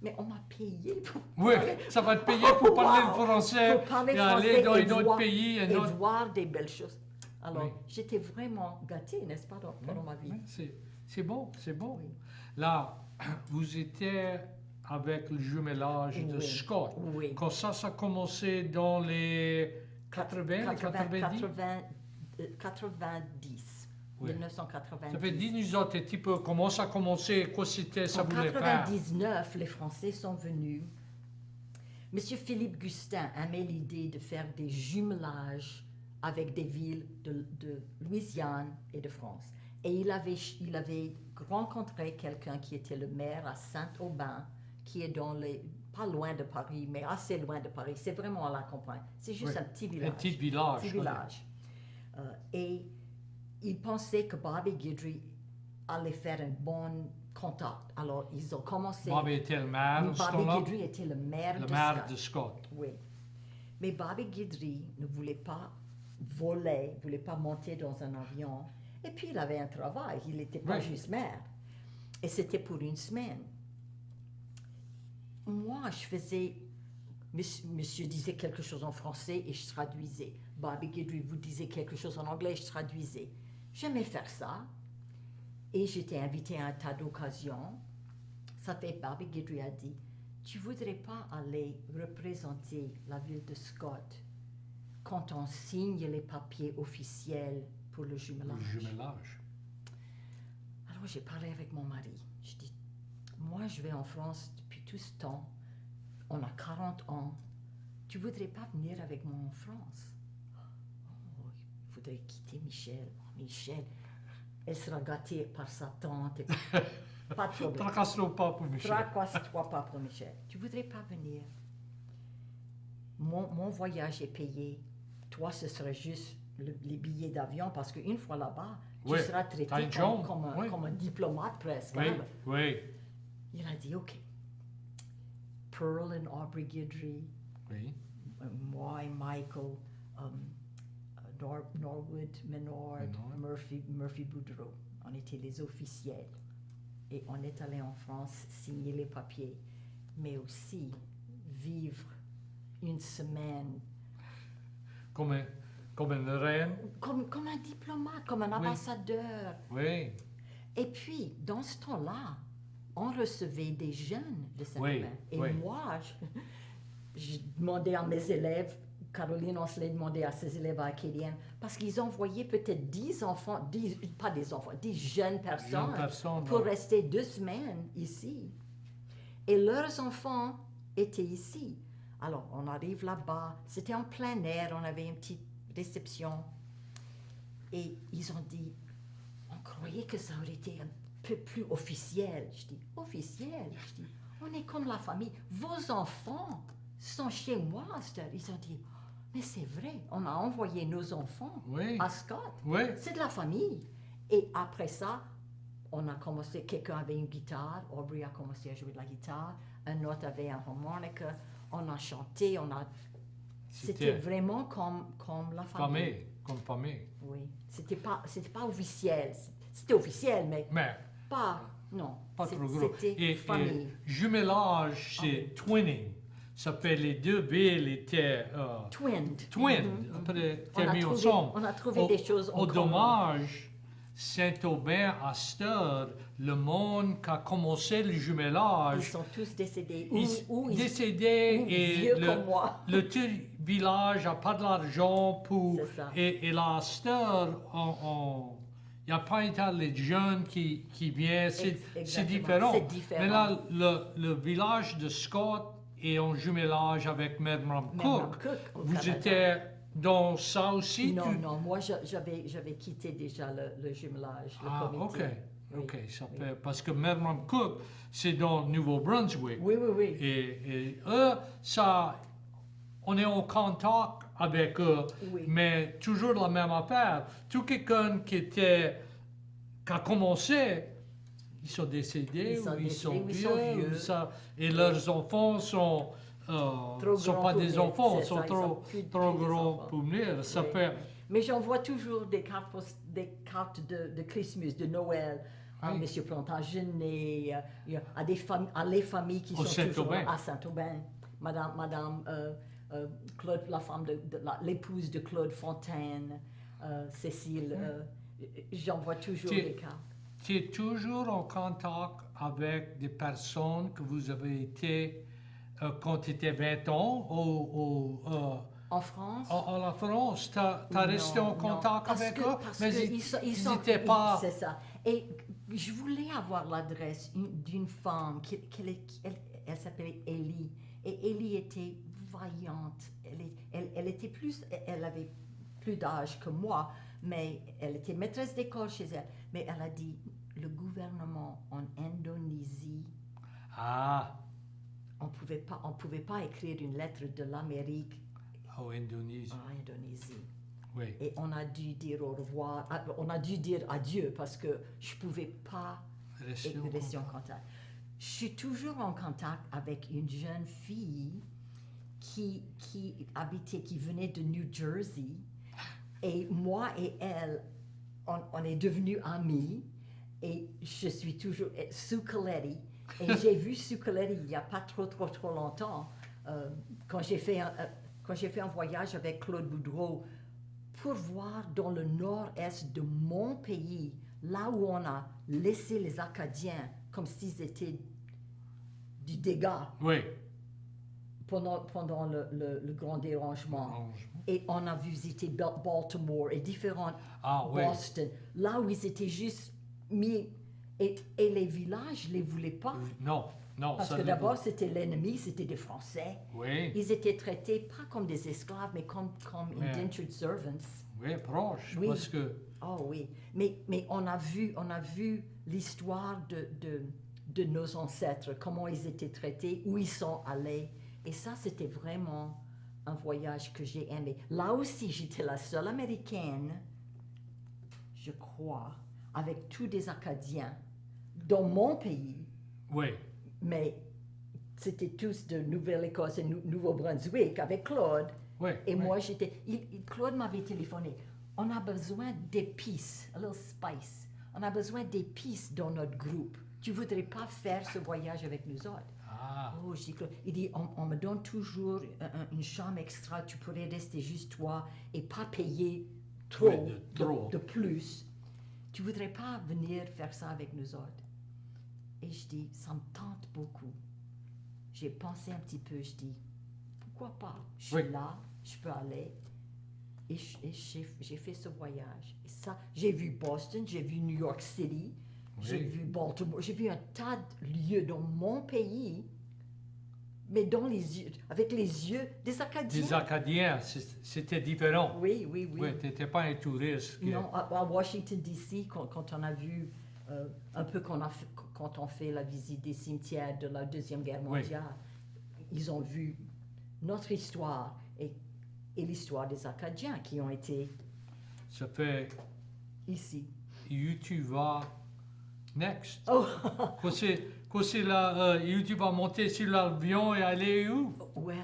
Mais on m'a payé pour parler. Ça va te payer pour parler le français, pour parler et français aller dans un autre pays. Et voir des belles choses. Alors, j'étais vraiment gâtée, n'est-ce pas, pendant ma vie. Oui, c'est bon. Oui. Là, vous étiez avec le jumelage de Scott. Oui. Quand ça a commencé dans les 80, 90? 90. Oui. 1990. Ça fait dire nous autres un petit peu comment ça a commencé, quoi c'était, ça En voulait faire. 1999, les Français sont venus. Monsieur Philippe Gustin aimait l'idée de faire des jumelages avec des villes de Louisiane et de France. Et il avait rencontré quelqu'un qui était le maire à Saint-Aubin, qui est pas loin de Paris, mais assez loin de Paris. C'est vraiment à la campagne. C'est juste un petit village. Un petit village. Petit village. Et il pensait que Bobby Guidry allait faire un bon contact. Alors, ils ont commencé... Bobby était le maire, Bobby Guidry était le maire de Scott. Scott. Oui. Mais Bobby Guidry ne voulait pas voler, il ne voulait pas monter dans un avion. Et puis, il avait un travail, il n'était pas Oui. juste maire. Et c'était pour une semaine. Moi, je faisais... Monsieur disait quelque chose en français et je traduisais. Bobby Guidry vous disait quelque chose en anglais et je traduisais. J'aimais faire ça. Et j'étais invitée à un tas d'occasions. Ça fait Bobby Guidry a dit, tu voudrais pas aller représenter la ville de Scott quand on signe les papiers officiels pour le jumelage? Le jumelage. Alors j'ai parlé avec mon mari. Je dis, moi je vais en France depuis tout ce temps. On a 40 ans. Tu voudrais pas venir avec moi en France? Oh, il faudrait quitter Michel. Oh, Michel, elle sera gâtée par sa tante. Pas de problème. Tracasse-toi pas pour Michel. Tracasse-toi pas pour Michel. Tu voudrais pas venir? Mon voyage est payé. Toi, ce serait juste les billets d'avion parce qu'une fois là-bas, Oui. tu seras traité T'as une jambe. Oui. comme un diplomate presque. Oui, hein. oui, Il a dit, OK. Pearl et Aubrey Guidry, oui. moi et Michael, Norwood, Menard, Menard. Murphy Boudreau. On était les officiels. Et on est allé en France signer les papiers, mais aussi vivre une semaine Comme une reine. comme un diplomate, comme un ambassadeur. Oui, Et puis, dans ce temps-là, on recevait des jeunes de Saint-Ouen. Oui, Et oui. moi, je demandais à mes élèves, Caroline Oncelet demandait à ses élèves à Acadienne, parce qu'ils envoyaient peut-être 10 enfants, 10, pas des enfants, 10 jeunes personnes, personne. pour rester 2 semaines ici. Et leurs enfants étaient ici. Alors, on arrive là-bas, c'était en plein air, on avait une petite réception. Et ils ont dit, on croyait que ça aurait été un peu plus officiel. Je dis, officiel? Je dis, on est comme la famille. Vos enfants sont chez moi. Ils ont dit, mais c'est vrai, on a envoyé nos enfants Oui. à Scott. Oui, C'est de la famille. Et après ça, on a commencé, quelqu'un avait une guitare, Aubrey a commencé à jouer de la guitare, un autre avait un harmonica, on a chanté, C'était vraiment comme la famille. comme famille. Oui, c'était pas officiel. C'était officiel, mais Mais pas, non. pas trop gros. C'était famille. Et jumelage, c'est twinning. Ça fait les deux villes étaient Twinned. twin. Mhm. Après, On a mis trouvé- ensemble. on a trouvé des choses en Au commun. dommage, Saint-Aubin, à cette heure, le monde qui a commencé le Ils jumelage, sont tous décédés. ils décédaient et vieux comme moi. le petit village n'a pas de l'argent pour... C'est ça. Et là, à cette heure, il n'y a pas été les jeunes qui viennent, c'est Exactement. différent. C'est différent. Mais là, le village de Scott est en jumelage avec Merriam Cook. au Vous Canada. étiez dans ça aussi? Non, non, moi j'avais quitté déjà le jumelage, le Ah, comité. ok. Oui. Ok, ça Oui. fait... Parce que Merriam Cook, c'est dans Nouveau-Brunswick. Oui, oui, oui. Et eux, ça, on est en contact avec eux, Oui. mais toujours la même affaire. Tout quelqu'un qui a commencé, ils sont décédés, ou ils sont vieux, ou ça, et leurs enfants sont sont grands pas pour des venir, enfants, c'est sont ça, ils trop sont plus des grands enfants. pour venir. Ça Oui. fait... Mais j'envoie toujours des cartes de Christmas, de Noël, à Oui. M. Plantagenet, à les familles qui Au sont toujours Saint-Aubin. à Saint-Aubin. Madame Claude, la femme l'épouse de Claude Fontaine, Cécile, j'envoie toujours Tu- des cartes. Tu es toujours en contact avec des personnes que vous avez été quand tu étais 20 ans En France? en la France. Tu as resté Non, en contact parce avec que- eux, parce mais que ils n'étaient pas... C'est ça. Et je voulais avoir l'adresse d'une femme, elle s'appelait Ellie. Et Ellie était vaillante. Elle était elle avait plus d'âge que moi, mais elle était maîtresse d'école chez elle. Mais elle a dit, le gouvernement en Indonésie, Ah, on pouvait pas écrire une lettre de l'Amérique en Indonésie, en Indonésie. oui. Et on a dû dire au revoir, on a dû dire adieu parce que je ne pouvais pas Restez en rester en contact. contact. Je suis toujours en contact avec une jeune fille qui venait de New Jersey Et moi et elle, on est devenus amis. Et je suis toujours Sue Coletti. Et j'ai vu Sue Coletti il n'y a pas trop longtemps, quand j'ai fait un voyage avec Claude Boudreau pour voir dans le nord-est de mon pays, là où on a laissé les Acadiens comme s'ils étaient du dégât Oui. pendant le grand dérangement. Et on a visité Baltimore et différents Boston, là où ils étaient juste mis. Et les villages ne les voulaient pas. Non. Parce que d'abord, c'était l'ennemi, c'était des Français. Oui. Ils étaient traités pas comme des esclaves, mais comme indentured servants. Oui, proche, Oui. parce que... Oh oui, mais on a vu l'histoire de nos ancêtres, comment ils étaient traités, où ils sont allés. Et ça, c'était vraiment un voyage que j'ai aimé. Là aussi, j'étais la seule Américaine, je crois, avec tous des Acadiens dans mon pays. Oui. Mais c'était tous de Nouvelle-Écosse et Nouveau-Brunswick avec Claude. Oui. Et moi, Claude m'avait téléphoné. On a besoin d'épices, a little spice. On a besoin d'épices dans notre groupe. Tu voudrais pas faire ce voyage avec nous autres? Ah. Oh, je dis, Claude, il dit, on me donne toujours une chambre extra. Tu pourrais rester juste toi et pas payer trop, de plus. Tu voudrais pas venir faire ça avec nous autres? Et je dis, ça me tente beaucoup. J'ai pensé un petit peu, je dis, pourquoi pas? Je suis là, je peux aller. Et j'ai fait ce voyage. Et ça, j'ai vu Boston, j'ai vu New York City, j'ai vu Baltimore, j'ai vu un tas de lieux dans mon pays, mais dans les yeux, avec les yeux des Acadiens. Des Acadiens, c'était différent. Oui. Oui, tu n'étais pas un touriste. Non, à Washington, D.C., quand on a vu un peu quand on fait la visite des cimetières de la Deuxième Guerre mondiale, ils ont vu notre histoire et l'histoire des Acadiens qui ont été Ça fait... ici. où tu vas next? Oh! Quand tu vas monter sur l'avion et aller où? Well...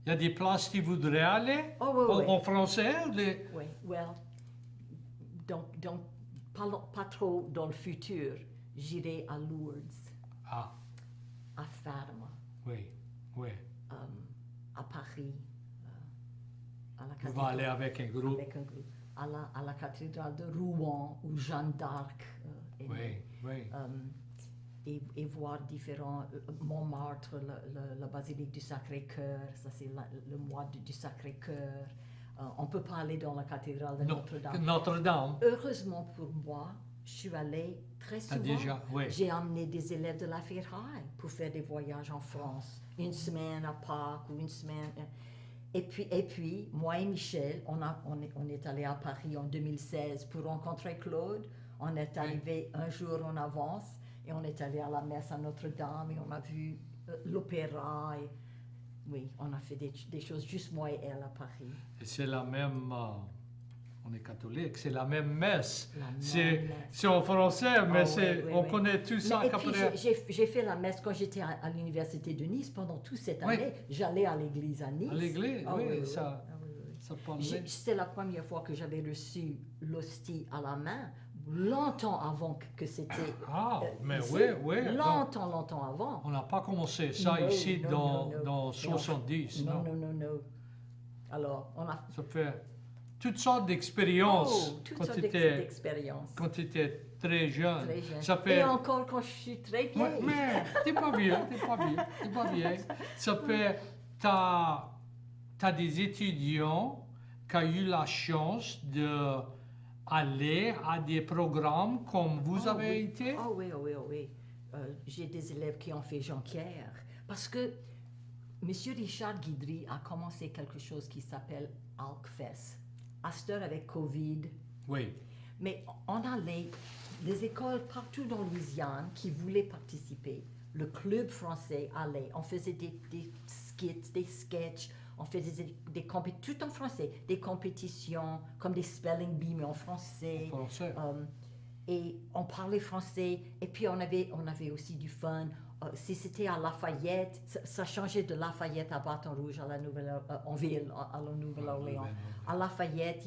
Il y a des places que tu voudrais aller? En français? Oui, well... Donc pas trop dans le futur. J'irai à Lourdes. Ah. À Fatima. Oui. À Paris. À la cathédrale. Tu vas aller avec un groupe. À la cathédrale de Rouen ou Jeanne d'Arc. Et voir différents... Montmartre, la basilique du Sacré-Cœur. Ça, c'est le mois du Sacré-Cœur. On ne peut pas aller dans la cathédrale de Notre-Dame. Notre-Dame. Heureusement pour moi, je suis allée très souvent. J'ai emmené des élèves de la Ferraille pour faire des voyages en France. Une semaine à Pâques ou une semaine... Et puis, moi et Michel, on est allé à Paris en 2016 pour rencontrer Claude. On est arrivé un jour en avance et on est allé à la messe à Notre-Dame et on a vu l'opéra. Oui, on a fait des choses, juste moi et elle, à Paris. Et c'est la même... on est catholique, c'est la même messe. C'est en français, mais on connaît tout ça. Et puis j'ai fait la messe quand j'étais à l'université de Nice pendant toute cette année. J'allais à l'église à Nice. À l'église, ça parlait. C'est la première fois que j'avais reçu l'hostie à la main, longtemps avant que c'était... Longtemps avant. On n'a pas commencé ça ici dans 70, non? Non. Alors, on a... Ça fait... toutes sortes d'expériences quand tu étais très jeune. Ça fait... Et encore quand je suis très vieille. Mais t'es pas vieille. Ça fait, t'as des étudiants qui ont eu la chance d'aller à des programmes comme vous avez été? Oui. J'ai des élèves qui ont fait Jonquière. Parce que M. Richard Guidry a commencé quelque chose qui s'appelle ALCFES. À cette heure avec COVID. Oui. Mais on a les écoles partout dans Louisiane qui voulaient participer. Le club français allait. On faisait des skits, des sketchs. On faisait tout en français. Des compétitions comme des spelling bees, mais en français. Et on parlait français. Et puis on avait aussi du fun. Si c'était à Lafayette, ça changeait de Lafayette à Baton Rouge, à la Nouvelle-Orléans. À Lafayette,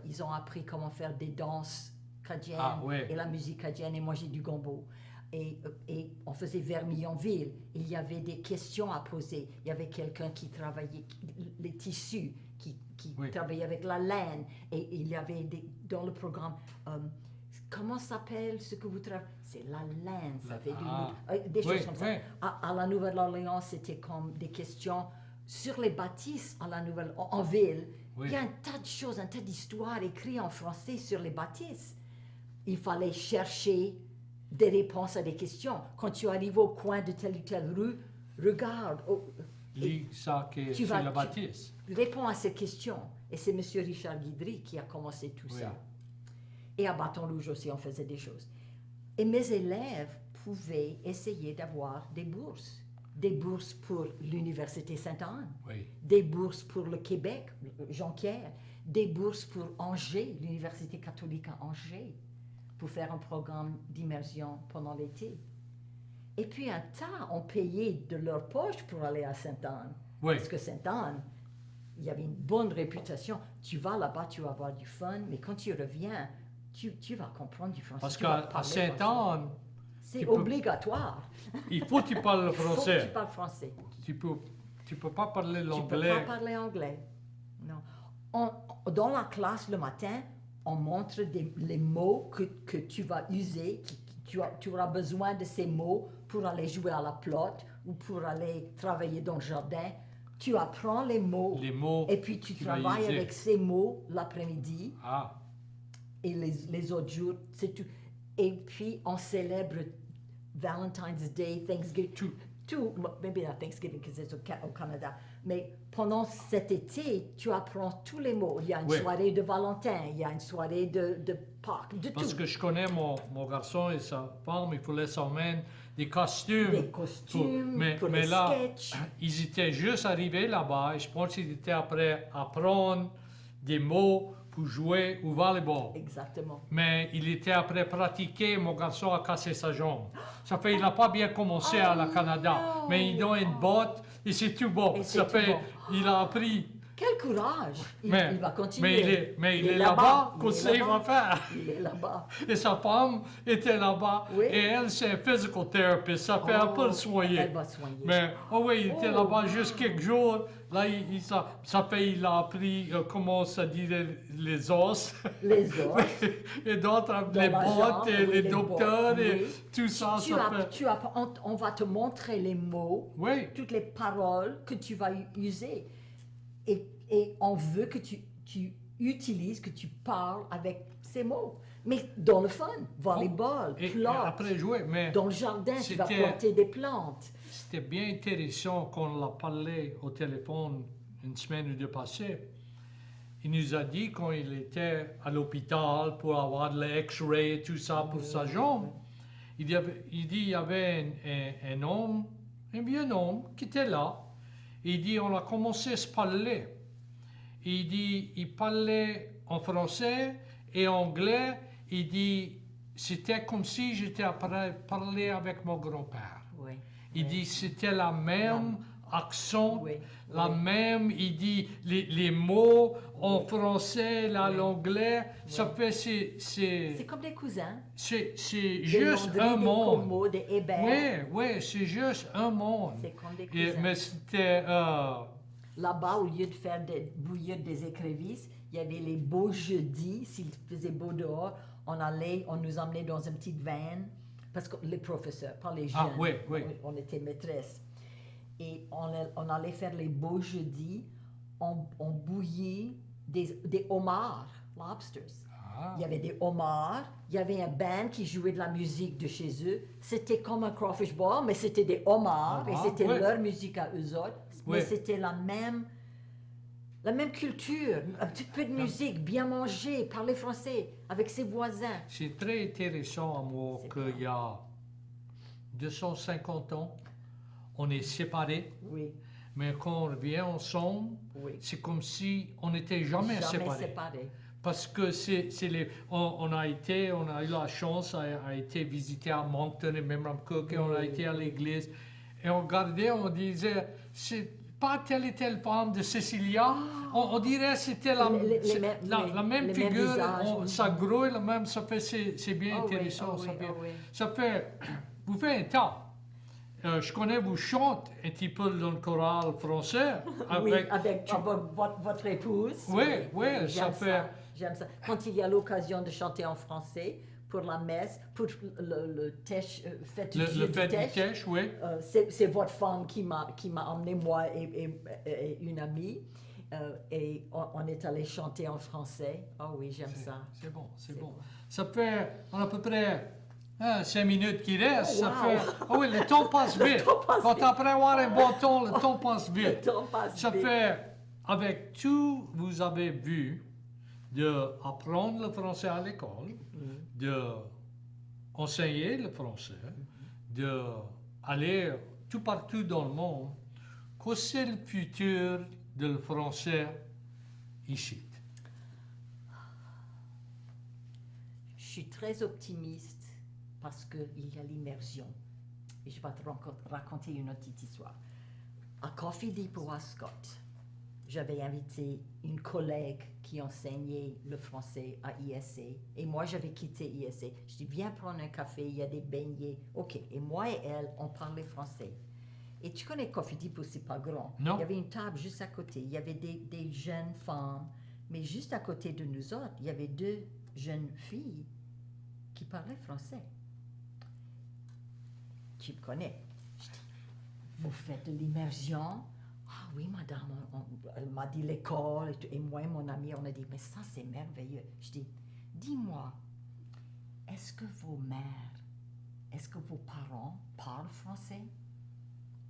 ils ont appris comment faire des danses cadiennes Ah, ouais. et la musique cadienne et manger du gombo. Et on faisait Vermillonville. Il y avait des questions à poser. Il y avait quelqu'un qui travaillait les tissus, qui Oui. travaillait avec la laine. Et il y avait dans le programme, comment s'appelle ce que vous travaillez? C'est la laine, ça fait des Oui, choses comme ça. oui. À la Nouvelle-Orléans, c'était comme des questions sur les bâtisses en ville. Oui. Il y a un tas de choses, un tas d'histoires écrites en français sur les bâtisses. Il fallait chercher des réponses à des questions. Quand tu arrives au coin de telle ou telle rue, regarde. Lis ça qui est tu sur vas- la bâtisse. Réponds à ces questions. Et c'est M. Richard Guidry qui a commencé tout Oui. ça. Et à Bâton Rouge aussi, on faisait des choses. Et mes élèves pouvaient essayer d'avoir des bourses. Des bourses pour l'Université Sainte-Anne, Oui. des bourses pour le Québec, Jonquière, des bourses pour Angers, l'Université catholique à Angers, pour faire un programme d'immersion pendant l'été. Et puis un tas ont payé de leur poche pour aller à Sainte-Anne. Oui. Parce que Sainte-Anne, il y avait une bonne réputation. Tu vas là-bas, tu vas avoir du fun, mais quand tu reviens, tu vas comprendre du français. Parce tu vas qu'à parler Sainte-Anne, français. C'est tu peux- obligatoire. il faut que tu parles le Il faut que français. tu parles français. Tu peux pas parler Tu ne peux l'anglais. pas parler anglais. Non. Dans la classe le matin, on montre les mots que tu vas user. Tu auras besoin de ces mots pour aller jouer à la pelote ou pour aller travailler dans le jardin. Tu apprends les mots. Les mots. Et puis tu tu vas travailles user. avec ces mots l'après-midi Ah, et les autres jours, c'est tout. Et puis on célèbre Valentine's Day, Thanksgiving, tout, maybe not Thanksgiving because it's au Canada, mais pendant cet été, tu apprends tous les mots. Il y a une Oui. soirée de Valentin, il y a une soirée de Pâques, de parce tout. que je connais mon garçon et sa femme, il fallait s'emmener des costumes. Des costumes, mais pour mais les là, sketchs. ils étaient juste arrivés là-bas et je pense qu'ils étaient après à apprendre des mots pour jouer au volleyball. Exactement. Mais il était après pratiquer, mon garçon a cassé sa jambe. Ça fait il n'a pas bien commencé à la Canada. non. Mais il donne une botte et c'est tout bon. Et c'est Ça tout fait, bon. il a appris. Quel courage! Il va continuer. Mais il est là-bas, Il qu'est-ce est qu'il va là-bas. faire? Il est là-bas. Et sa femme était là-bas. Oui. Et elle, c'est un physical therapist. Ça fait un peu le soigner. Elle va soigner. Mais, oh oui, il était Oh. là-bas juste quelques jours. Là, ça fait, il a appris comment ça dit les os. Les os. Et d'autres, Dans les la bottes, jambe, et oui, les les docteurs, bottes, et oui. tout ça, ça fait... On va te montrer les mots, Oui, toutes les paroles que tu vas user. Et on veut que tu utilises, que tu parles avec ces mots. Mais dans le fun, volleyball, et plot, après jouer, mais dans le jardin, tu vas c'était- planter des plantes. c'était bien intéressant qu'on l'a parlé au téléphone une semaine ou deux passées. Il nous a dit quand il était à l'hôpital pour avoir les X-rays et tout ça pour sa jambe. Il dit il y avait un homme, un vieux homme qui était là. Il dit on a commencé à se parler. Il dit il parlait en français et anglais. Il dit c'était comme si j'étais après parler avec mon grand-père. Oui. Il dit c'était la même accent, Oui, la oui. même, il dit les mots en français, l'anglais, ça fait C'est comme des cousins. c'est Des juste Landry, un des monde. Como, des Hébert. Oui, c'est juste un monde. C'est comme des Et- cousins. mais c'était Là-bas, au lieu de faire bouillir des écrevisses, il y avait les beaux jeudis, s'il faisait beau dehors, on nous emmenait dans une petite van, parce que les professeurs, pas les jeunes, Ah, oui, oui. on était maîtresses. Et on allait faire les beaux jeudis, on bouillit des homards, lobsters. ah, Il y avait des homards, il y avait un band qui jouait de la musique de chez eux. C'était comme un crawfish ball, mais c'était des homards et Ah, c'était ouais. leur musique à eux autres. Mais Ouais. c'était la même culture, un petit peu de musique, bien manger, parler français avec ses voisins. c'est très intéressant à moi C'est qu'il y a 250 ans, on est séparés, Oui, mais quand on revient ensemble, oui. c'est comme si on n'était jamais séparés. séparés. Parce que on a eu la chance à été visiter à Moncton et Memramcook et on a Oui. été à l'église et on regardait, on disait, pas telle et telle femme de Cécilia. On dirait que c'était la même les mêmes figure, visages, oui. ça grouille, le même, ça fait, c'est bien Ah oui, intéressant. ah oui, ça, fait, ah oui. ça fait, vous faites un temps. Je connais, vous chantez un petit peu dans le choral français. Oui, avec votre épouse. Oui, ça j'aime fait... J'aime ça. Quand il y a l'occasion de chanter en français, pour la messe, pour le fête du Le fait du Tesh, Tesh, oui. c'est votre femme qui m'a emmené, moi et une amie, et on est allé chanter en français. Ah oui, j'aime ça. C'est bon, c'est bon. Ça fait à peu près 5 minutes qui restent. Oh, ça wow. fait... Ah oui, le temps passe vite. Quand après avoir un bon temps, le temps passe Le vite. temps passe Ça vite. fait, avec tout, vous avez vu, d'apprendre le français à l'école, d'enseigner le français, d'aller tout partout dans le monde. Qu'est-ce que c'est le futur de le français ici? Je suis très optimiste parce qu'il y a l'immersion. Et je vais te raconter une petite histoire. À Coffee Depot à Scott, j'avais invité une collègue qui enseignait le français à ISA. Et moi, j'avais quitté ISA. Je dis, viens prendre un café, il y a des beignets. OK. Et moi et elle, on parlait français. Et tu connais Coffee Depot, c'est pas grand. Non. Il y avait une table juste à côté. Il y avait des jeunes femmes. Mais juste à côté de nous autres, il y avait 2 jeunes filles qui parlaient français. Tu me connais. Je dis, vous faites de l'immersion? Ah oui, madame, elle m'a dit l'école, et moi et mon ami, on a dit, mais ça c'est merveilleux. Je dis, dis-moi, est-ce que vos mères, est-ce que vos parents parlent français?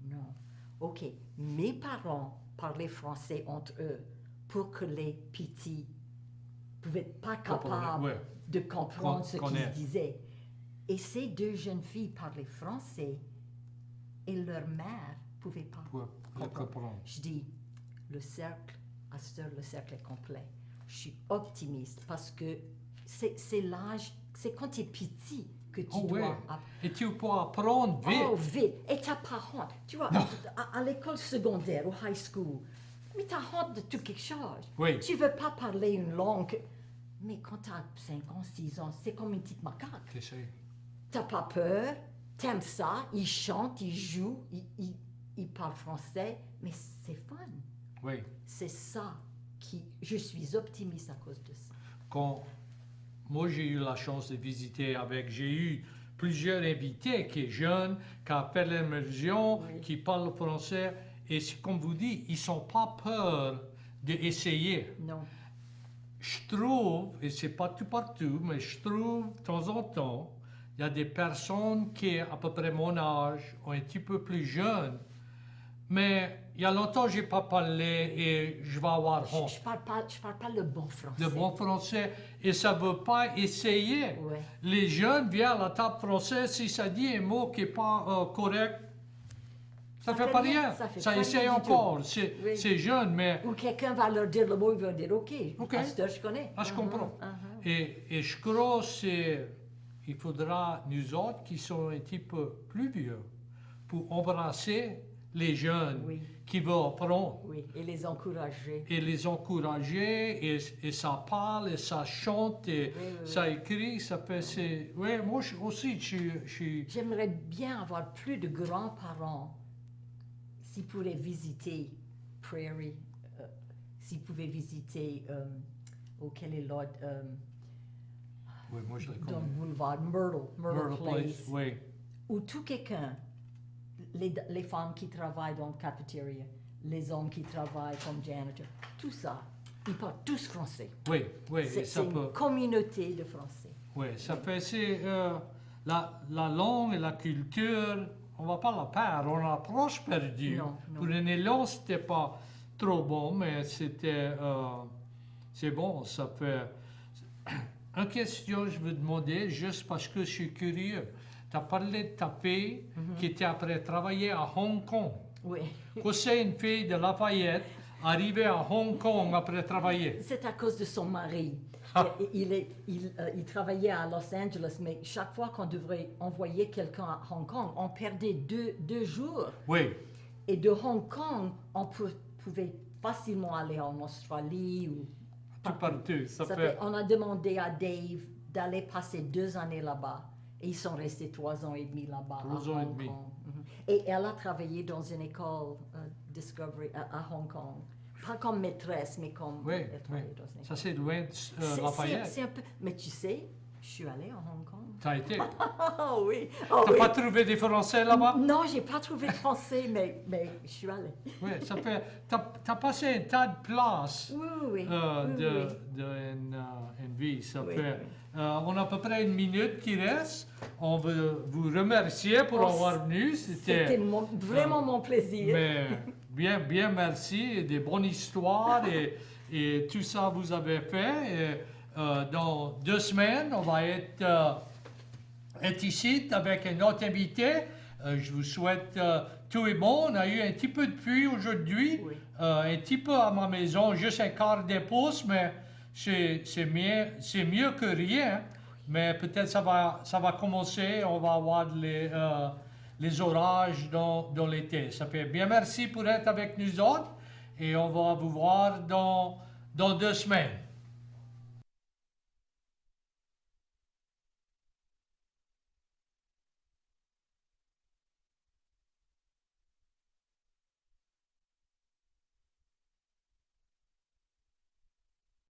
Non. OK, mes parents parlaient français entre eux pour que les petits ne pouvaient pas capables Ouais. de comprendre ce qu'ils Connaître. disaient. Et ces 2 jeunes filles parlaient français et leur mère ne pouvait pas Pour comprendre. Je dis, le cercle, à cette heure, le cercle est complet. Je suis optimiste parce que c'est l'âge, c'est quand tu es petit que tu Oh, dois... ouais. Et tu peux apprendre vite. Oh, vite. Et tu n'as pas honte. Tu vois, à l'école secondaire, au high school, mais tu as honte de tout quelque chose. Oui. Tu ne veux pas parler une langue. Mais quand tu as 5 ans, 6 ans, c'est comme une petite macaque. C'est ça. Tu n'as pas peur, tu aimes ça, ils chantent, ils jouent, ils parlent français, mais c'est fun. Oui. C'est ça qui... Je suis optimiste à cause de ça. Quand moi j'ai eu la chance de visiter j'ai eu plusieurs invités qui sont jeunes, qui ont fait l'immersion, Oui. qui parlent français, et comme vous dites, ils n'ont pas peur d'essayer. Non. Je trouve, et c'est pas tout partout, mais je trouve de temps en temps, il y a des personnes qui, à peu près mon âge, ou un petit peu plus jeunes, mais il y a longtemps que je n'ai pas parlé et je vais avoir honte. Je parle pas le bon français. Le bon français, et ça ne veut pas essayer. Ouais. Les jeunes viennent à la table française, si ça dit un mot qui n'est pas correct, ça ne fait pas rien. Ça fait Ça pas essaye rien du tout. encore. Oui. C'est jeune, mais Ou quelqu'un va leur dire le mot, ils vont dire OK. OK. À cette heure, je connais. je comprends. Uh-huh. Et je crois qu'il faudra, nous autres qui sommes un petit peu plus vieux, pour embrasser les jeunes Oui. qui veulent apprendre. Oui, et les encourager. Et les encourager, et ça parle, et ça chante, et Oui. ça écrit, ça fait... Oui, moi aussi, je suis... J'aimerais bien avoir plus de grands-parents s'ils pourraient visiter Prairie, s'ils pouvaient visiter, quel est l'autre, Oui, moi je le dans le connais. boulevard, Myrtle Place, Oui. où tout quelqu'un, les femmes qui travaillent dans le cafétéria, les hommes qui travaillent comme janitor, tout ça, ils parlent tous français. Oui, et C'est ça peut... une communauté de français. Oui, ça fait... la langue et la culture, on ne va pas la perdre, on a proche perdu. Non. Pour une élan, ce n'était pas trop bon, mais c'était... c'est bon, ça fait... Une question, je veux demander, juste parce que je suis curieux. Tu as parlé de ta fille qui était après travailler à Hong Kong. Oui. Que c'est une fille de Lafayette arrivée à Hong Kong après travailler? C'est à cause de son mari. Il travaillait à Los Angeles, mais chaque fois qu'on devrait envoyer quelqu'un à Hong Kong, on perdait deux jours. Oui, Et de Hong Kong, on pouvait facilement aller en Australie ou Tout partout. Ça Ça fait... fait- on a demandé à Dave d'aller passer 2 années là-bas. Et ils sont restés 3 ans et demi là-bas. 3 à ans et Hong demi. Kong. Mhm. Et elle a travaillé dans une école Discovery à Hong Kong. Pas comme maîtresse, mais comme Oui, elle oui. travaillait dans une école. Ça, c'est loin de C'est- Lafayette. c'est un peu... Mais tu sais, je suis allée à Hong Kong. T'as été. Ah oui, oh, T'as oui. pas trouvé des Français là-bas? Non, j'ai pas trouvé de français, mais je suis allée. Oui, ça fait... T'as passé un tas de places Oui, oui, oui. une vie. Ça Oui, fait... oui. On a à peu près 1 minute qui reste. On veut vous remercier pour Oh, avoir venu. C'était vraiment mon plaisir. Mais bien merci. Et des bonnes histoires et tout ça vous avez fait. Et, dans 2 semaines, on va être ici avec un autre invité. Je vous souhaite tout est bon. On a eu un petit peu de pluie aujourd'hui, Oui. un petit peu à ma maison, juste un quart de pouce, mais c'est mieux que rien. Mais peut-être ça va commencer, on va avoir les orages dans l'été. Ça fait bien merci pour être avec nous autres et on va vous voir dans 2 semaines.